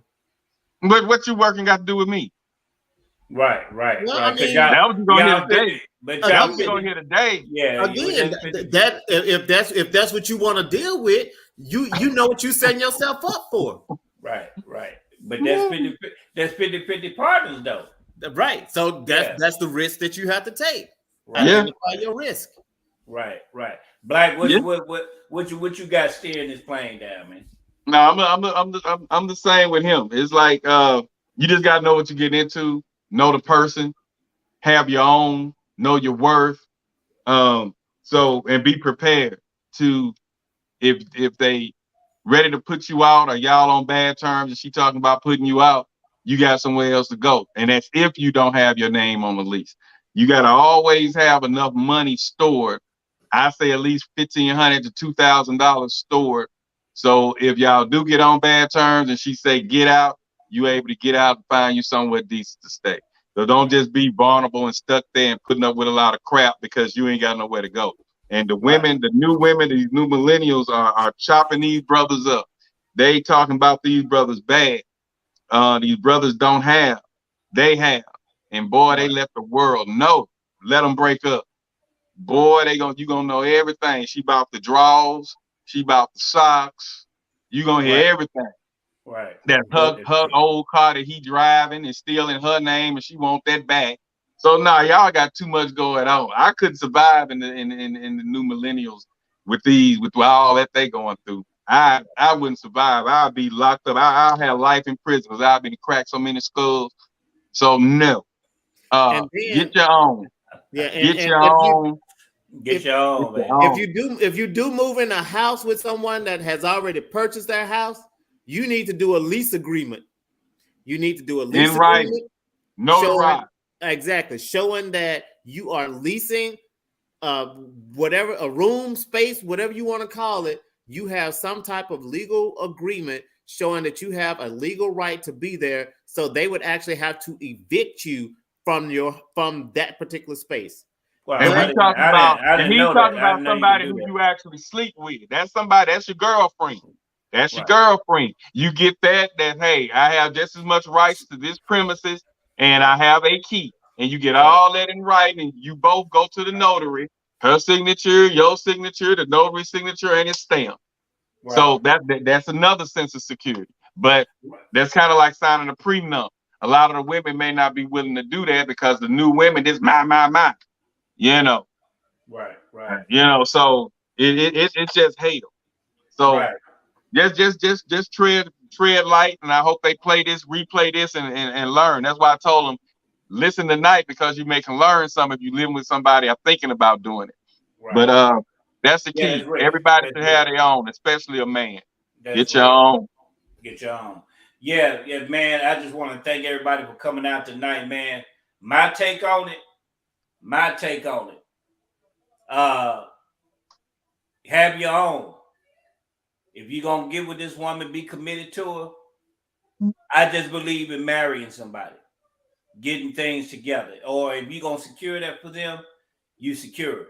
But what you working got to do with me? Right. Well, right. I mean, that was going to hear today. But that was going to hear today. Yeah. Again, if that's what you want to deal with, you know what you're setting yourself up for. Right. But that's 50-50 partners though. Right. So that's the risk that you have to take. Right. Identify your risk. Right. Blakk, what you got steering this plane down, man? No, I'm the same with him. It's like you just gotta know what you get into, know the person, have your own, know your worth. And be prepared to if they ready to put you out or y'all on bad terms and she talking about putting you out, you got somewhere else to go. And that's if you don't have your name on the lease. You gotta always have enough money stored. I say at least $1,500 to $2,000 stored. So if y'all do get on bad terms and she say get out, you able to get out and find you somewhere decent to stay. So don't just be vulnerable and stuck there and putting up with a lot of crap because you ain't got nowhere to go. And the women, the new women, these new millennials are chopping these brothers up. They talking about these brothers bad. these brothers don't have, they have. And boy, they let the world know. Let them break up. Boy, you gonna know everything. She bought the drawers, she bought the socks. You gonna hear everything. Right. That her old car that he driving is still in her name, and she want that back. So now y'all got too much going on. I couldn't survive in the new millennials with all that they going through. I wouldn't survive. I'd be locked up. I'll have life in prison because I've been cracked so many skulls. So no. And then, get your own. Yeah, get your own. Get your own, man. If you do move in a house with someone that has already purchased their house, you need to do a lease agreement. You need to do a lease agreement. Notarized. Exactly. Showing that you are leasing whatever, a room, space, whatever you want to call it. You have some type of legal agreement showing that you have a legal right to be there. So they would actually have to evict you from that particular space. Well, and he's talking about somebody who you actually sleep with. That's your girlfriend. That's your girlfriend. You get that hey, I have just as much rights to this premises, and I have a key. And you get all that in writing, and you both go to the notary, her signature, your signature, the notary signature, and it's stamped. Right. So that's another sense of security. But that's kind of like signing a prenup. A lot of the women may not be willing to do that because the new women is my. You know. Right. You know, so it's just hell. So just tread light, and I hope they replay this and learn. That's why I told them, listen tonight, because you may can learn something if you living with somebody or thinking about doing it. Right. But that's the key. Everybody should have their own, especially a man. Get your own. Get your own. Yeah, man. I just want to thank everybody for coming out tonight, man. My take on it. Have your own. If you're gonna get with this woman, be committed to her. I just believe in marrying somebody, getting things together. Or if you're gonna secure that for them, you secure it.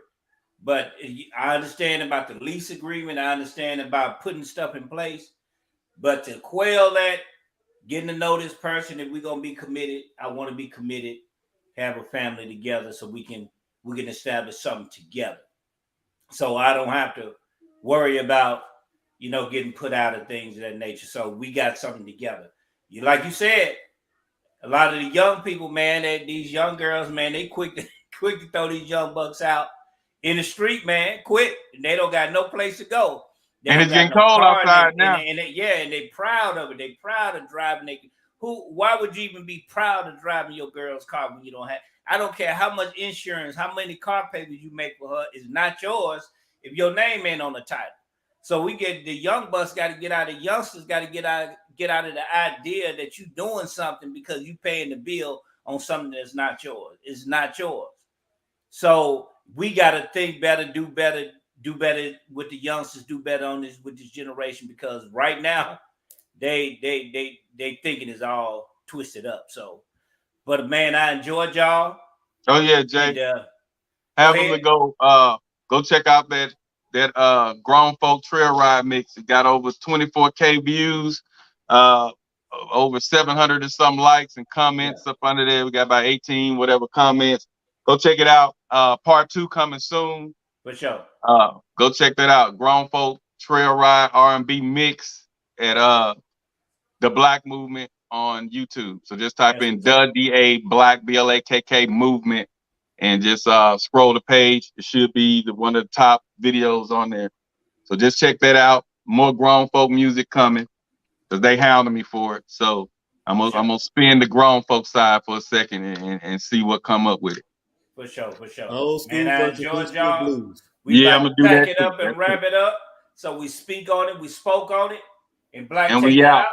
But I understand about the lease agreement. I understand about putting stuff in place. But to quell that, getting to know this person, if we're gonna be committed, I want to be committed, have a family together, so we can establish something together. So I don't have to worry about, getting put out of things of that nature. So we got something together. Like you said, a lot of the young people, man, these young girls, man, they quick to throw these young bucks out in the street, man, quick. And they don't got no place to go. And it's getting cold outside now. And they proud of it. They proud of driving. Why would you even be proud of driving your girl's car when you don't have? I don't care how much insurance, how many car papers you make for her, is not yours if your name ain't on the title. So we get the young bucks got to get out. The youngsters got to get out of the idea that you doing something because you paying the bill on something that's not yours. It's not yours. So we got to think better, do better with the youngsters, do better on this with this generation, because right now they thinking is all twisted up. So, but man, I enjoyed y'all. Oh yeah, Jay. And, have them to go check out that Grown Folk Trail Ride mix. It got over 24K views, over 700 and some likes and comments up under there. We got about 18 whatever comments. Go check it out. Part 2 coming soon. For sure. Go check that out. Grown Folk Trail Ride R&B mix at the Blakk Movement on YouTube. So just type in the DA Blakk BLAKK movement and just scroll the page. It should be one of the top videos on there. So just check that out. More grown folk music coming because they hounded me for it. So I'm gonna spin the grown folk side for a second and see what come up with it. For sure. Old school versus y'all. Blues. We about to pack it up and wrap it up. So we speak on it. We spoke on it. And Blakk, and we out.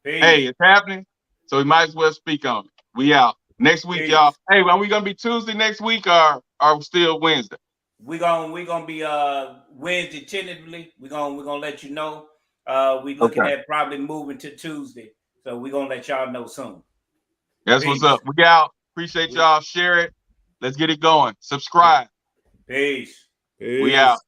Hey, it's happening. So we might as well speak on it. We out. Next week, y'all. Hey, are we gonna be Tuesday next week or are we still Wednesday? We're gonna be Wednesday tentatively. We're gonna let you know. We looking at probably moving to Tuesday. So we're gonna let y'all know soon. That's what's up. We out. Appreciate y'all. Share it. Let's get it going. Subscribe. Peace. We out.